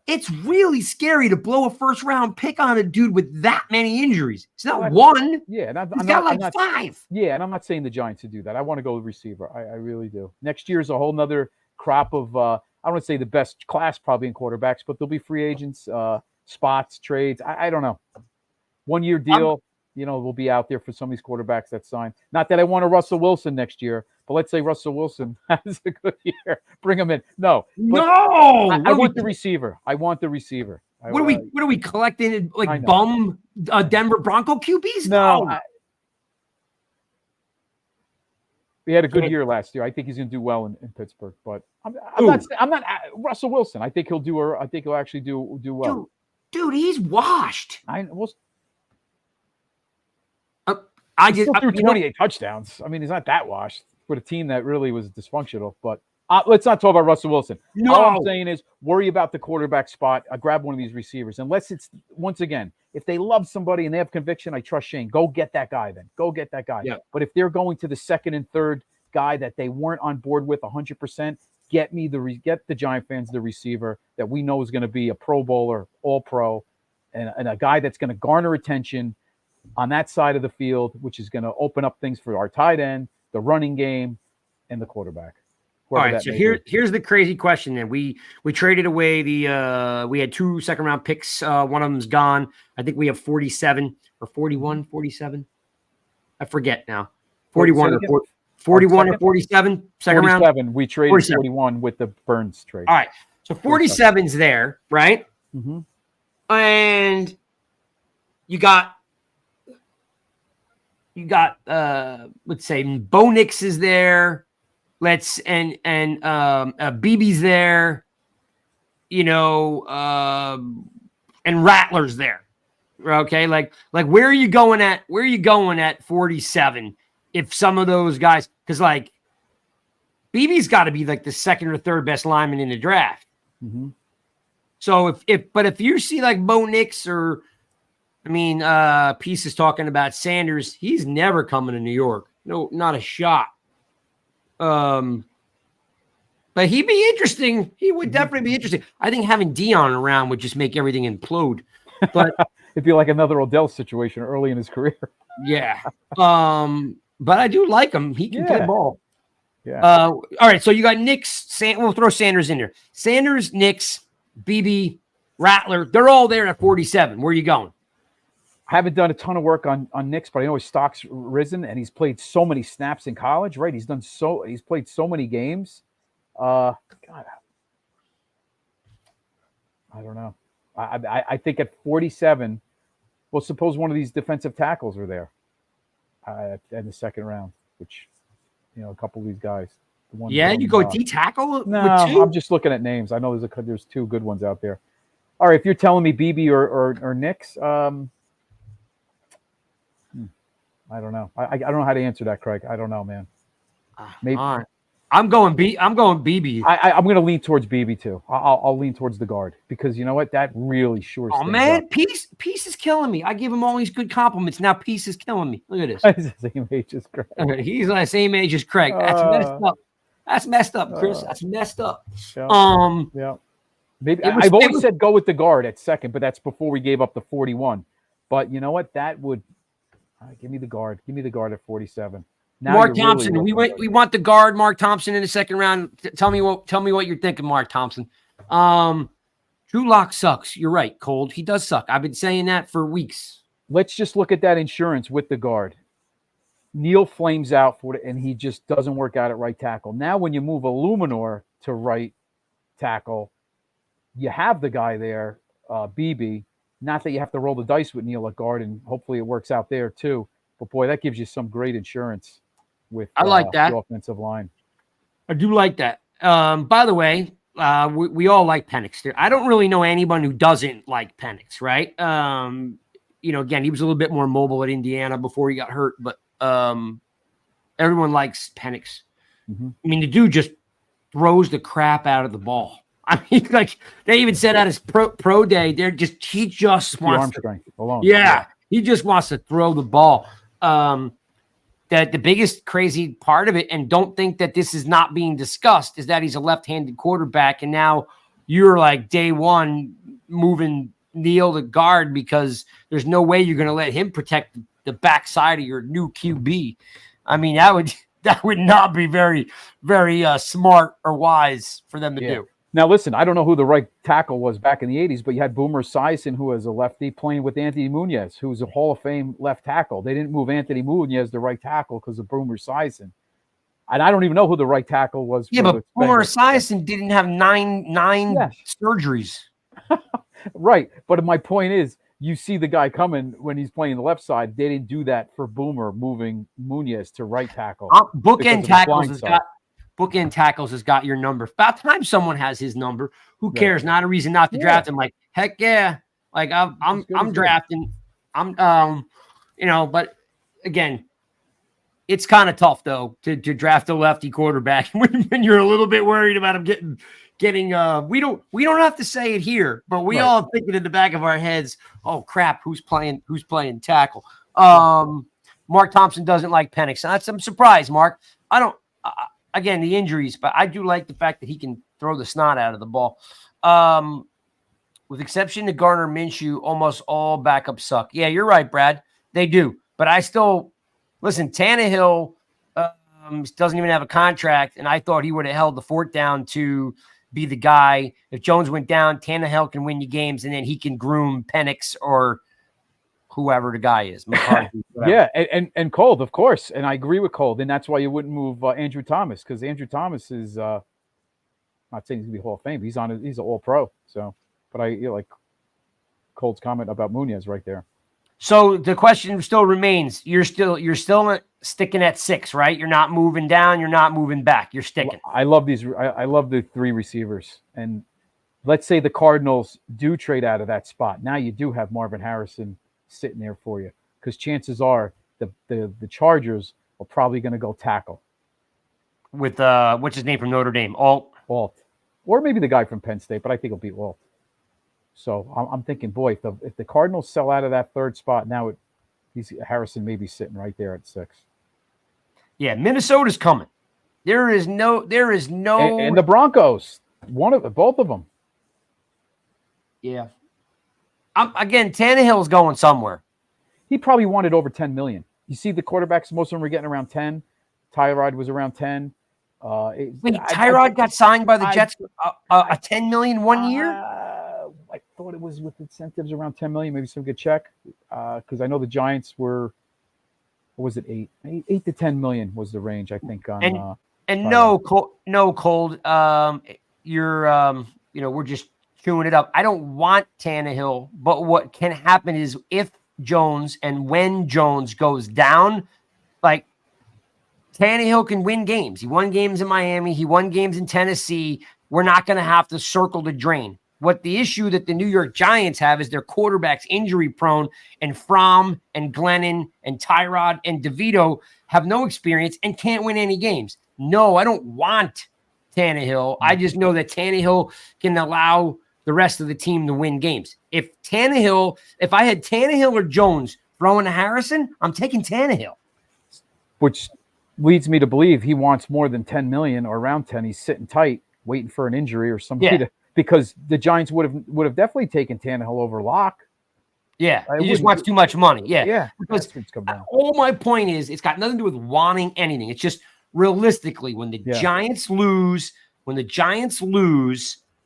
it's really scary to blow a first-round pick on a dude with that many injuries. It's not one. Yeah, and he's got 5. Yeah, and I'm not saying the Giants to do that. I want to go receiver. I really do. Next year is a whole nother crop of I don't want to say the best class probably in quarterbacks, but there'll be free agents, spots, trades. I don't know. 1-year deal. We'll be out there for some of these quarterbacks that sign. Not that I want a Russell Wilson next year, but let's say Russell Wilson has a good year. Bring him in. No. I want the receiver. What are we collecting? Bum Denver Bronco QBs? No. We had a good year last year. I think he's going to do well in Pittsburgh, but I'm not Russell Wilson. I think he'll actually do well. Dude, he's washed. He still threw 28 touchdowns. I mean, he's not that washed with a team that really was dysfunctional. But let's not talk about Russell Wilson. No. All I'm saying is worry about the quarterback spot. Grab one of these receivers. Unless it's, once again, if they love somebody and they have conviction, I trust Shane. Go get that guy then. Go get that guy. Yeah. But if they're going to the second and third guy that they weren't on board with 100%, get the Giant fans the receiver that we know is going to be a Pro Bowler, All-Pro, and a guy that's going to garner attention on that side of the field, which is going to open up things for our tight end, the running game, and the quarterback. All right, so here's the crazy question. Then we traded away we had 2 second-round picks. One of them's gone. I think we have 47 or 41, 47. I forget now. 41 or 41 or 47 second 47. round. We traded 47. 41 with the Burns trade. All right, so 47's there, right? Mm-hmm. And you got let's say Bo Nix is there. And BB's there, and Rattler's there. Okay, like where are you going at 47? If some of those guys, because BB's got to be the second or third best lineman in the draft. Mm-hmm. So if you see Bo Nix or Peace is talking about Sanders, he's never coming to New York. No, not a shot. But he'd be interesting. He would definitely be interesting. I think having Dion around would just make everything implode. But it'd be like another Odell situation early in his career. Yeah. But I do like him. He can play ball. Yeah. All right. So you got Nix. We'll throw Sanders in there. Sanders, Nix, BB, Rattler. They're all there at 47. Where are you going? I haven't done a ton of work on Nix, but I know his stock's risen, and he's played so many snaps in college, right? He's played so many games. God, I don't know. I think at 47, well, suppose one of these defensive tackles are there in the second round, which, a couple of these guys. You go D tackle? No, I'm just looking at names. I know there's 2 good ones out there. All right, if you're telling me BB or Nix, I don't know. I don't know how to answer that, Craig. I don't know, man. Maybe all right. I'm going BB. I'm going to lean towards BB too. I'll lean towards the guard because you know what? That really shores. Oh man, Peace is killing me. I give him all these good compliments. Now Peace is killing me. Look at this. He's the same age as Craig. He's the same age as Craig. That's messed up. That's messed up, Chris. That's messed up. Yeah. Maybe I've always said go with the guard at second, but that's before we gave up the 41. But you know what? That would give me the guard. Give me the guard at 47. Now Mark Thompson. We want the guard, Mark Thompson, in the second round. Tell me what you're thinking, Mark Thompson. Drew Lock sucks. You're right, Cold. He does suck. I've been saying that for weeks. Let's just look at that insurance with the guard. Neal flames out for it, and he just doesn't work out at right tackle. Now, when you move Illuminor to right tackle, you have the guy there, BB. Not that you have to roll the dice with Neal at guard, and hopefully it works out there too. But boy, that gives you some great insurance with I like that. the offensive line. I do like that. By the way, we all like Penix. I don't really know anyone who doesn't like Penix, right? Again, he was a little bit more mobile at Indiana before he got hurt, but everyone likes Penix. Mm-hmm. I mean, the dude just throws the crap out of the ball. I mean, like they even said at his pro day, he just wants arm strength alone. Yeah, he just wants to throw the ball. That the biggest crazy part of it, and don't think that this is not being discussed, is that he's a left-handed quarterback, and now you're like day one moving Neal to guard because there's no way you're going to let him protect the backside of your new QB. I mean, that would not be very, very smart or wise for them to do. Now, listen, I don't know who the right tackle was back in the 80s, but you had Boomer Esiason, who was a lefty, playing with Anthony Munoz, who was a Hall of Fame left tackle. They didn't move Anthony Munoz to right tackle because of Boomer Esiason. And I don't even know who the right tackle was. Yeah, but Boomer Esiason didn't have nine surgeries. Right. But my point is, you see the guy coming when he's playing the left side. They didn't do that for Boomer moving Munoz to right tackle. Bookend tackles has got your number. About time someone has his number. Who cares? Not a reason not to draft him. Like, heck yeah. Like I'm drafting. But again, it's kind of tough though to draft a lefty quarterback when you're a little bit worried about him getting we don't have to say it here, but we all think it in the back of our heads. Oh crap, who's playing tackle? Mark Thompson doesn't like Penix. I'm surprised, Mark. I don't again, the injuries, but I do like the fact that he can throw the snot out of the ball. With exception to Gardner Minshew, almost all backups suck. Yeah, you're right, Brad. They do. But I still listen, Tannehill doesn't even have a contract, and I thought he would have held the fort down to be the guy. If Jones went down, Tannehill can win you games, and then he can groom Penix or whoever the guy is. McCarthy, yeah, and Cold, of course. And I agree with Cold. And that's why you wouldn't move Andrew Thomas, because Andrew Thomas is not saying he's going to be Hall of Fame. He's an all-pro. So, but like Cold's comment about Munoz right there. So the question still remains: you're still sticking at 6, right? You're not moving down. You're not moving back. You're sticking. I love these. I love the 3 receivers. And let's say the Cardinals do trade out of that spot. Now you do have Marvin Harrison sitting there for you, because chances are the Chargers are probably going to go tackle with what's his name from Notre Dame, Alt, or maybe the guy from Penn State, but I think it'll be Alt. So I'm thinking, boy, if the Cardinals sell out of that 3rd spot, now Harrison may be sitting right there at 6. Yeah, Minnesota's coming. There is no, and the Broncos, both of them. Yeah. Again, Tannehill's going somewhere. He probably wanted over $10 million. You see the quarterbacks, most of them were getting around 10. Tyrod was around 10. Tyrod got signed by the Jets a $10 million 1 year? I thought it was with incentives around $10 million, maybe some good check. Because I know the Giants were, what was it, 8 to 10 million was the range, I think. No, Cold. We're just chewing it up. I don't want Tannehill, but what can happen is if Jones and when Jones goes down, like Tannehill can win games. He won games in Miami. He won games in Tennessee. We're not going to have to circle the drain. What the issue that the New York Giants have is their quarterback's injury prone, and Fromm and Glennon and Tyrod and DeVito have no experience and can't win any games. No, I don't want Tannehill. I just know that Tannehill can allow the rest of the team to win games. If I had Tannehill or Jones throwing to Harrison, I'm taking Tannehill. Which leads me to believe he wants more than 10 million or around 10. He's sitting tight, waiting for an injury or somebody because the Giants would have definitely taken Tannehill over Locke. Yeah, you just want too much money. Yeah, Yeah, because that's what's come down. all my point is, it's got nothing to do with wanting anything. It's just realistically, when the Giants lose,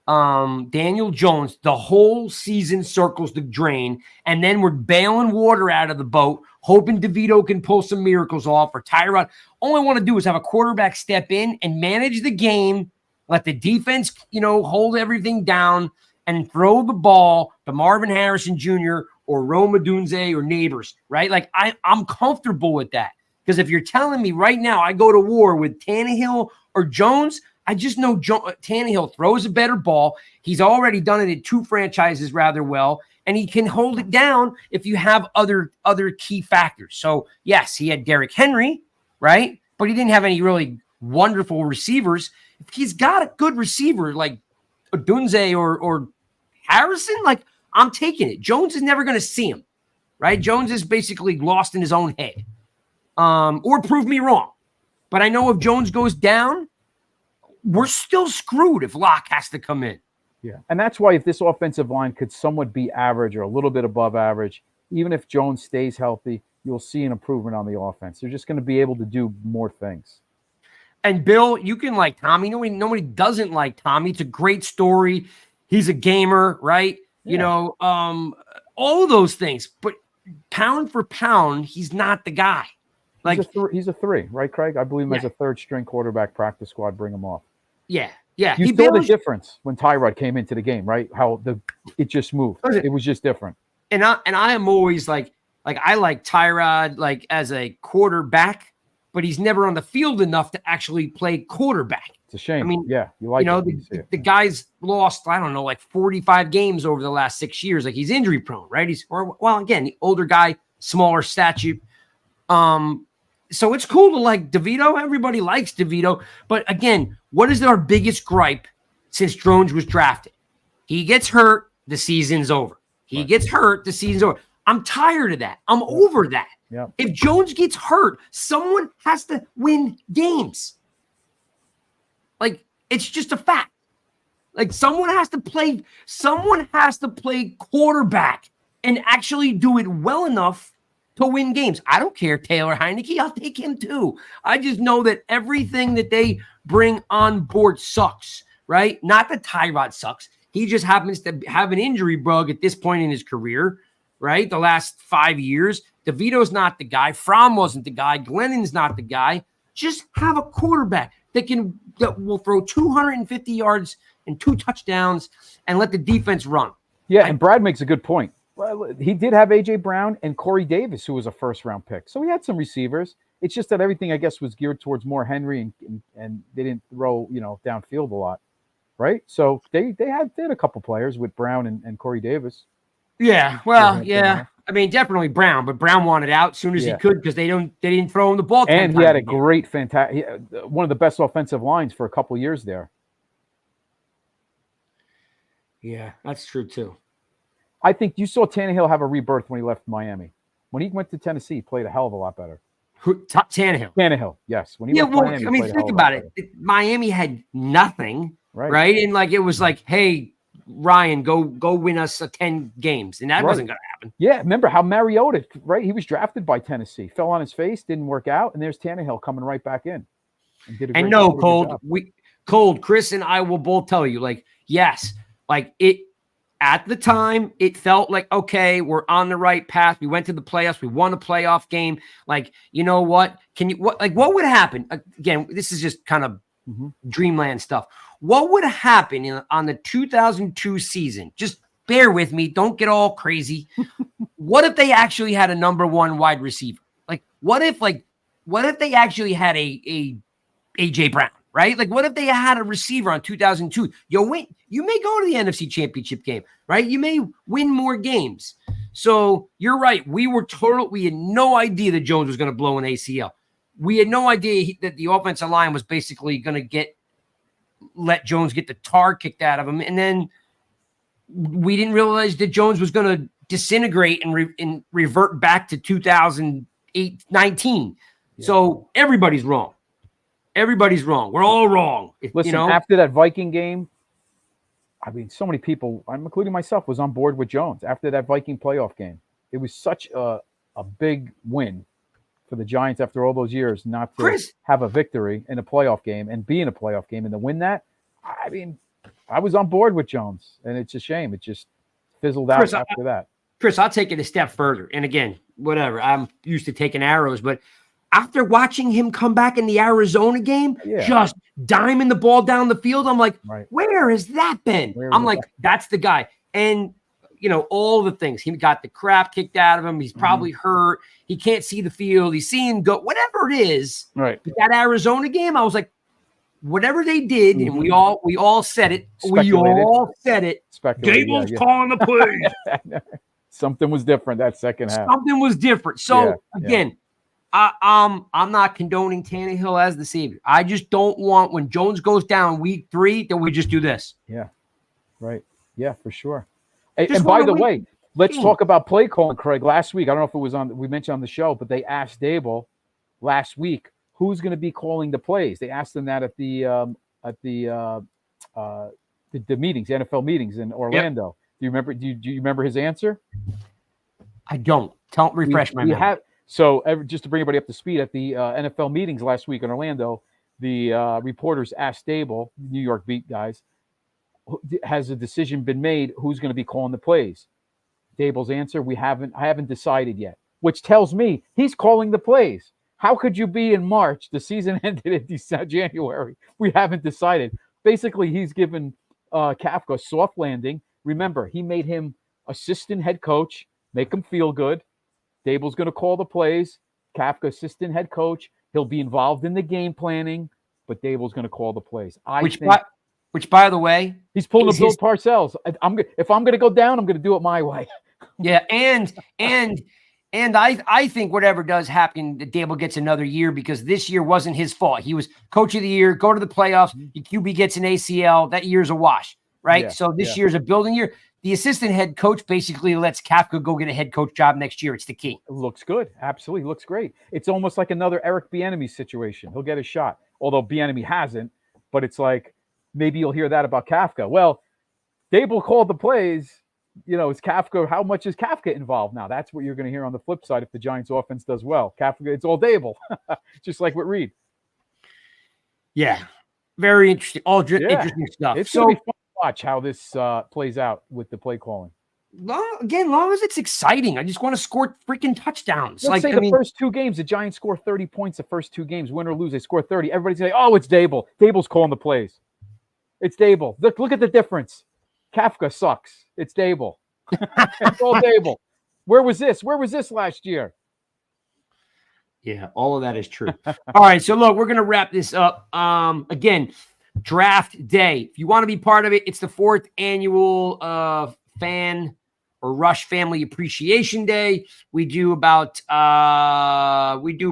Daniel Jones, the whole season circles the drain, and then we're bailing water out of the boat, hoping DeVito can pull some miracles off or Tyrod. All I want to do is have a quarterback step in and manage the game, let the defense, hold everything down, and throw the ball to Marvin Harrison Jr. or Rome Odunze or Neighbors, right? Like, I'm comfortable with that. Because if you're telling me right now I go to war with Tannehill or Jones, I just know Tannehill throws a better ball. He's already done it at 2 franchises rather well, and he can hold it down if you have other key factors. So, yes, he had Derrick Henry, right? But he didn't have any really wonderful receivers. If he's got a good receiver like Odunze or Harrison, like, I'm taking it. Jones is never going to see him, right? Jones is basically lost in his own head, or prove me wrong. But I know if Jones goes down, we're still screwed if Locke has to come in. Yeah, and that's why if this offensive line could somewhat be average or a little bit above average, even if Jones stays healthy, you'll see an improvement on the offense. They're just going to be able to do more things. And Bill, you can like Tommy. Nobody doesn't like Tommy. It's a great story. He's a gamer, right? Yeah. All of those things. But pound for pound, he's not the guy. Like, he's a 3, right, Craig? I believe him as a 3rd-string quarterback. Practice squad, bring him off. Yeah. You saw the difference when Tyrod came into the game, right? How it just moved. It was just different. And I am always like I like Tyrod like as a quarterback, but he's never on the field enough to actually play quarterback. It's a shame. I mean, yeah, you like the guy's lost, I don't know, like 45 games over the last 6 years. Like, he's injury prone, right? Again, the older guy, smaller stature. So it's cool to like DeVito. Everybody likes DeVito. But again, what is our biggest gripe since Jones was drafted? He gets hurt, the season's over. He gets hurt, the season's over. I'm tired of that. I'm over that. Yeah. If Jones gets hurt, someone has to win games. Like, it's just a fact. Like, someone has to play quarterback and actually do it well enough to win games. I don't care, Taylor Heineke. I'll take him too. I just know that everything that they bring on board sucks, right? Not that Tyrod sucks. He just happens to have an injury bug at this point in his career, right? The last 5 years. DeVito's not the guy. Fromm wasn't the guy. Glennon's not the guy. Just have a quarterback that will throw 250 yards and 2 touchdowns and let the defense run. Yeah, and Brad makes a good point. Well, he did have A.J. Brown and Corey Davis, who was a first-round pick. So he had some receivers. It's just that everything, I guess, was geared towards more Henry, and they didn't throw, downfield a lot, right? So they had a couple players with Brown and Corey Davis. Yeah, well, yeah. I mean, definitely Brown, but Brown wanted out as soon as he could because they didn't throw him the ball. And he had a great, fantastic, one of the best offensive lines for a couple years there. Yeah, that's true too. I think you saw Tannehill have a rebirth when he left Miami. When he went to Tennessee, he played a hell of a lot better. Tannehill. Tannehill, yes. When he Miami, I mean, think about it. Miami had nothing, right? And like it was like, hey, Ryan, go win us 10 games, and that wasn't going to happen. Yeah, remember how Mariota, right? He was drafted by Tennessee, fell on his face, didn't work out, and there's Tannehill coming right back in. And Cold, Chris and I will both tell you, like, yes, like it. At the time, it felt like, okay, we're on the right path. We went to the playoffs. We won a playoff game. Like, you know what? What would happen? Again, this is just kind of dreamland stuff. What would happen on the 2002 season? Just bear with me. Don't get all crazy. What if they actually had a number 1 wide receiver? Like, what if they actually had a AJ Brown? Right? Like, what if they had a receiver on 2002? You may go to the NFC Championship game, right? You may win more games. So you're right. We had no idea that Jones was going to blow an ACL. We had no idea that the offensive line was basically going to let Jones get the tar kicked out of him. And then we didn't realize that Jones was going to disintegrate and revert back to 2019. Yeah. So everybody's wrong. Everybody's wrong. We're all wrong. Listen, after that Viking game, I mean, so many people, I'm including myself, was on board with Jones after that Viking playoff game. It was such a big win for the Giants after all those years not to Chris, have a victory in a playoff game and be in a playoff game and to win that. I mean, I was on board with Jones, and it's a shame. It just fizzled out after that. Chris, I'll take it a step further. And again, whatever. I'm used to taking arrows, but after watching him come back in the Arizona game, just diming the ball down the field, I'm like, where has that been? I'm like, that's the guy. And, you know, all the things. He got the crap kicked out of him. He's probably hurt. He can't see the field. He's seeing go, whatever it is. Right. But that Arizona game, I was like, whatever they did, and we all said it. We all said it. Gable's calling the plays. Something was different that second half. Something was different. So again, I'm not condoning Tannehill as the savior. I just don't want when Jones goes down week 3 that we just do this. Yeah, right. Yeah, for sure. And by the way, let's talk about play calling, Craig. Last week, I don't know if it was we mentioned on the show, but they asked Dable last week who's going to be calling the plays. They asked him that at the meetings, NFL meetings in Orlando. Yep. Do you remember? Do you remember his answer? I don't. Refresh my memory. So just to bring everybody up to speed, at the NFL meetings last week in Orlando, the reporters asked Dable, New York beat guys, has a decision been made who's going to be calling the plays? Dable's answer: I haven't decided yet, which tells me he's calling the plays. How could you be in March? The season ended in January. We haven't decided. Basically, he's given Kafka a soft landing. Remember, he made him assistant head coach, make him feel good. Dable's going to call the plays. Kafka, assistant head coach. He'll be involved in the game planning, but Dable's going to call the plays. Which, by the way, he's pulling a Bill Parcells. If I'm going to go down, I'm going to do it my way. Yeah, and I think whatever does happen, Dable gets another year because this year wasn't his fault. He was coach of the year, go to the playoffs. The QB gets an ACL. That year's a wash, right? Yeah, so this year's a building year. The assistant head coach basically lets Kafka go get a head coach job next year. It's the key. It looks good. Absolutely. Looks great. It's almost like another Eric Bieniemy situation. He'll get a shot, although Bieniemy hasn't. But it's like maybe you'll hear that about Kafka. Well, Dable called the plays. You know, is Kafka? How much is Kafka involved now? That's what you're going to hear on the flip side if the Giants' offense does well. Kafka, it's all Dable, just like with Reed. Yeah, very interesting. Interesting stuff. It's going to be fun to watch how this plays out with the play calling. Long as it's exciting. I just want to score freaking touchdowns. Let's say the first 2 games, the Giants score 30 points. The first 2 games, win or lose, they score 30. Everybody's saying, "Oh, it's Dable. Dable's calling the plays. It's Dable. Look at the difference. Kafka sucks. It's Dable. It's all Dable. Where was this last year?" Yeah, all of that is true. All right, so look, we're going to wrap this up. Again, draft day. If you want to be part of it, it's the 4th annual fan or Rush Family Appreciation Day. We do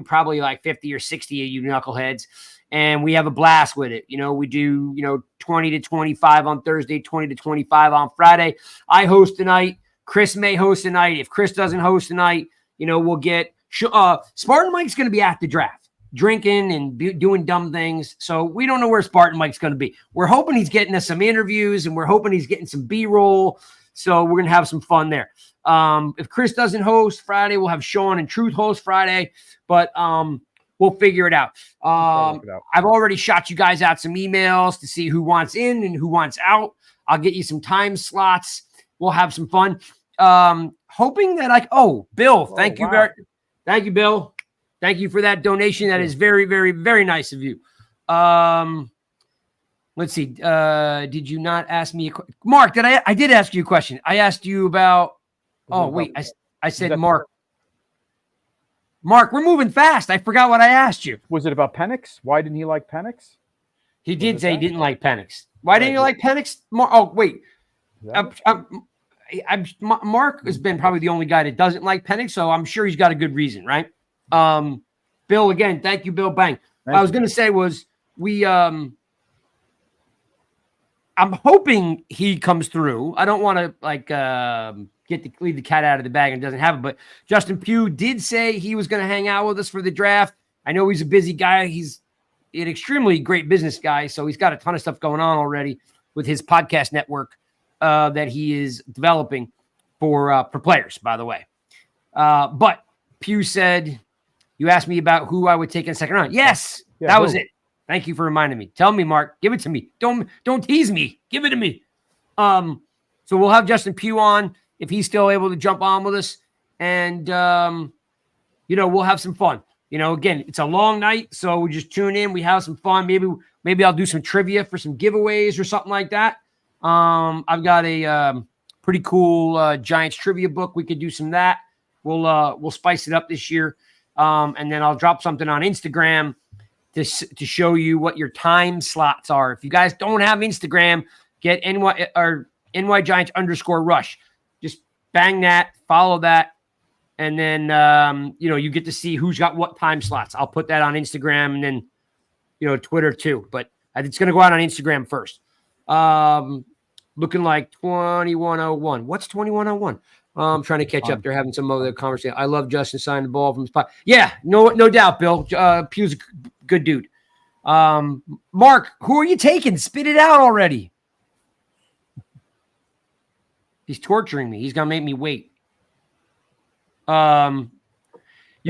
probably like 50 or 60 of you knuckleheads. And we have a blast with it. You know, we do, 20 to 25 on Thursday, 20 to 25 on Friday. I host tonight. Chris may host tonight. If Chris doesn't host tonight, we'll get Spartan Mike's going to be at the draft, drinking and doing dumb things. So we don't know where Spartan Mike's going to be. We're hoping he's getting us some interviews and we're hoping he's getting some B-roll. So we're going to have some fun there. If Chris doesn't host Friday, we'll have Sean and Truth host Friday. But, we'll figure it out. I've already shot you guys out some emails to see who wants in and who wants out. I'll get you some time slots. We'll have some fun. Hoping that Bill, thank you. Thank you, Bill. Thank you for that donation. That is very, very, very nice of you. Let's see. Did you not ask me a question? Mark, I did ask you a question. I asked you about, I said Mark. Mark, we're moving fast. I forgot what I asked you. Was it about Penix? Why didn't he like Penix? He did say he didn't like Penix. Why didn't you like Penix? Wait. Mark has been probably the only guy that doesn't like Penix, so I'm sure he's got a good reason, right? Bill, again, thank you, Bill. Bang. What I was going to say was I'm hoping he comes through. I don't want to leave the cat out of the bag and doesn't have it. But Justin Pugh did say he was going to hang out with us for the draft. I know he's a busy guy. He's an extremely great business guy, so he's got a ton of stuff going on already. with his podcast network that he is developing for players, by the way. But Pew said, you asked me about who I would take in the second round. Yes, that was it. Thank you for reminding me. Tell me, Mark. Give it to me. Don't tease me. Give it to me. So we'll have Justin Pugh on if he's still able to jump on with us. And, we'll have some fun. Again, it's a long night, so we just tune in. We have some fun. Maybe I'll do some trivia for some giveaways or something like that. I've got a pretty cool Giants trivia book. We could do some of that. We'll spice it up this year. And then I'll drop something on Instagram to show you what your time slots are. If you guys don't have Instagram, get NY Giants _rush. Just bang that, follow that. And then, you get to see who's got what time slots. I'll put that on Instagram and then, Twitter too. But it's going to go out on Instagram first. Looking like 2101. What's 2101? I'm trying to catch up. They're having some other conversation. I love Justin signing the ball from the spot. Yeah, no doubt, Bill. Pew's a good dude. Mark, who are you taking? Spit it out already. He's torturing me. He's going to make me wait. You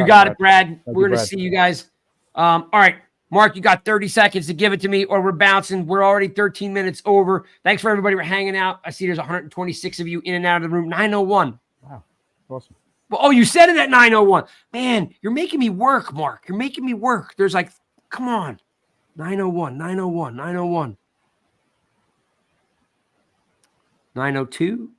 got it, Brad. We're going to see you guys. All right, Mark, you got 30 seconds to give it to me or we're bouncing. We're already 13 minutes over. Thanks for everybody for hanging out. I see there's 126 of you in and out of the room. 901. Wow. Awesome. Well, you said it at 901. Man, you're making me work, Mark. You're making me work. There's come on. 901, 901, 901. 902.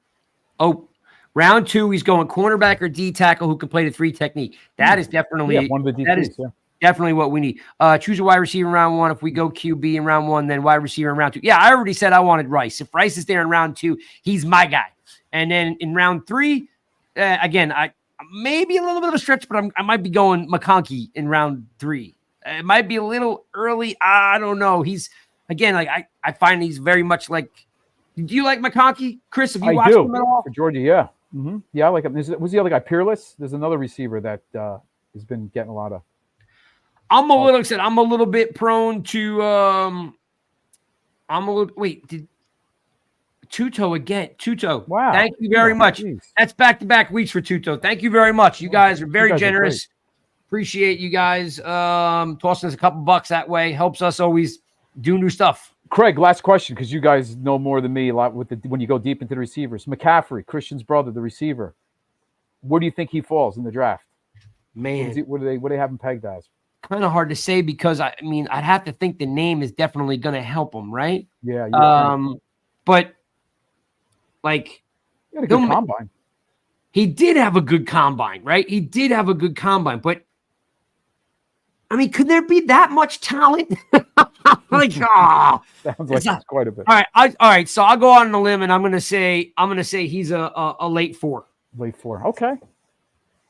Oh, round 2, he's going cornerback or D tackle who can play the 3 technique. That is definitely one of the D3s, definitely what we need. Choose a wide receiver in round 1. If we go QB in round 1, then wide receiver in round 2. Yeah, I already said I wanted Rice. If Rice is there in round 2, he's my guy. And then in round 3, again, I maybe a little bit of a stretch, but I might be going McConkey in round 3. It might be a little early. I don't know. He's again I find he's very much like. Do you like McConkey, Chris? Have you watched him at all? For Georgia, yeah. Mm-hmm. Yeah, I like him. Was the other guy Peerless? There's another receiver that has been getting a lot of. I'm a little bit prone to. Did Tuto again? Tuto. Wow. Thank you very much. Geez. That's back-to-back weeks for Tuto. Thank you very much. You guys are very generous. Appreciate you guys tossing us a couple bucks that way. Helps us always do new stuff. Craig, last question, because you guys know more than me a lot when you go deep into the receivers. McCaffrey, Christian's brother, the receiver. Where do you think he falls in the draft? Man, what do they have him pegged as? Kind of hard to say because I'd have to think the name is definitely going to help him, right? Yeah. But he had a good combine. He did have a good combine, right? He did have a good combine, but could there be that much talent? Sounds like it's quite a bit. All right. So I'll go on a limb, and I'm gonna say he's a late 4. Late 4. Okay.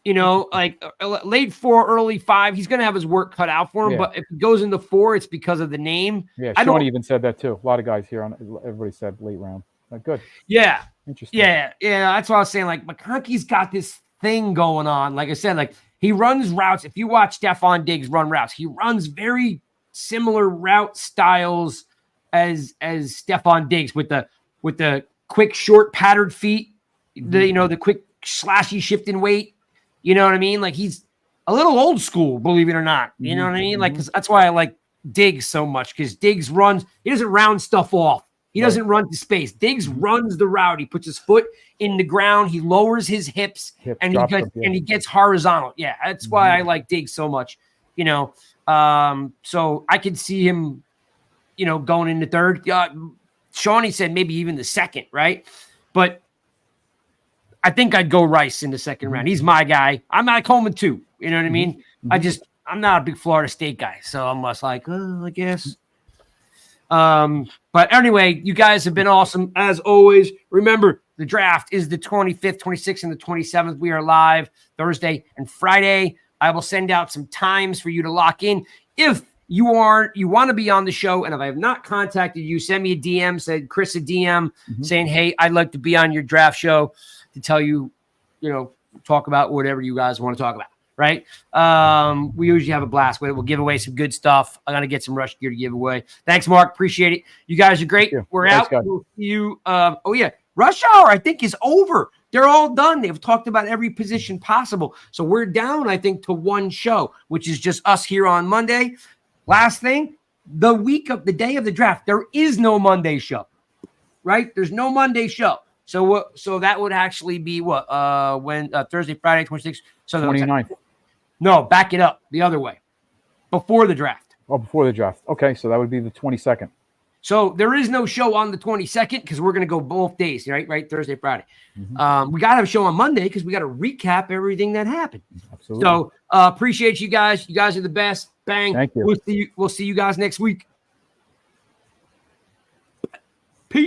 Late 4, early 5. He's gonna have his work cut out for him. Yeah. But if he goes into 4, it's because of the name. Yeah. Sean even said that too. A lot of guys here everybody said late round. Good. Yeah. Interesting. Yeah. That's what I was saying. McConkey's got this thing going on. Like I said, he runs routes. If you watch Stephon Diggs run routes, he runs very similar route styles as Stephon Diggs with the quick, short, patterned feet, the quick, slashy shifting weight. You know what I mean? He's a little old school, believe it or not. You know what I mean? 'Cause that's why I like Diggs so much, because Diggs runs. He doesn't round stuff off. He doesn't run to space. Diggs runs the route. He puts his foot in the ground. He lowers his hips and he gets horizontal. Yeah, that's why I like Diggs so much. So I could see him, going into 3rd. Shawnee said maybe even the 2nd, right? But I think I'd go Rice in the 2nd round. He's my guy. I'm not Coleman too. You know what I mean? I'm not a big Florida State guy, so I'm just I guess. But anyway, you guys have been awesome as always. Remember, the draft is the 25th, 26th, and the 27th. We are live Thursday and Friday. I will send out some times for you to lock in. If you want to be on the show, and if I have not contacted you, send me a DM, send Chris a DM saying, hey, I'd like to be on your draft show to tell you, talk about whatever you guys want to talk about. right? We usually have a blast with it. We'll give away some good stuff. I'm gonna get some Rush gear to give away. Thanks, Mark. Appreciate it. You guys are great. We're Thanks, out. guys. We'll see you. Oh yeah, Rush Hour I think is over. They're all done. They've talked about every position possible. So we're down, I think, to one show, which is just us here on Monday. Last thing, the day of the draft, there is no Monday show, right? There's no Monday show. So that would actually be what? Thursday, Friday, 26th. So 29th. No, back it up the other way. Before the draft. Oh, before the draft. Okay, so that would be the 22nd. So there is no show on the 22nd because we're going to go both days, right? Thursday, Friday. Mm-hmm. We got to have a show on Monday because we got to recap everything that happened. Absolutely. So appreciate you guys. You guys are the best. Bang. Thank you. We'll see you guys next week.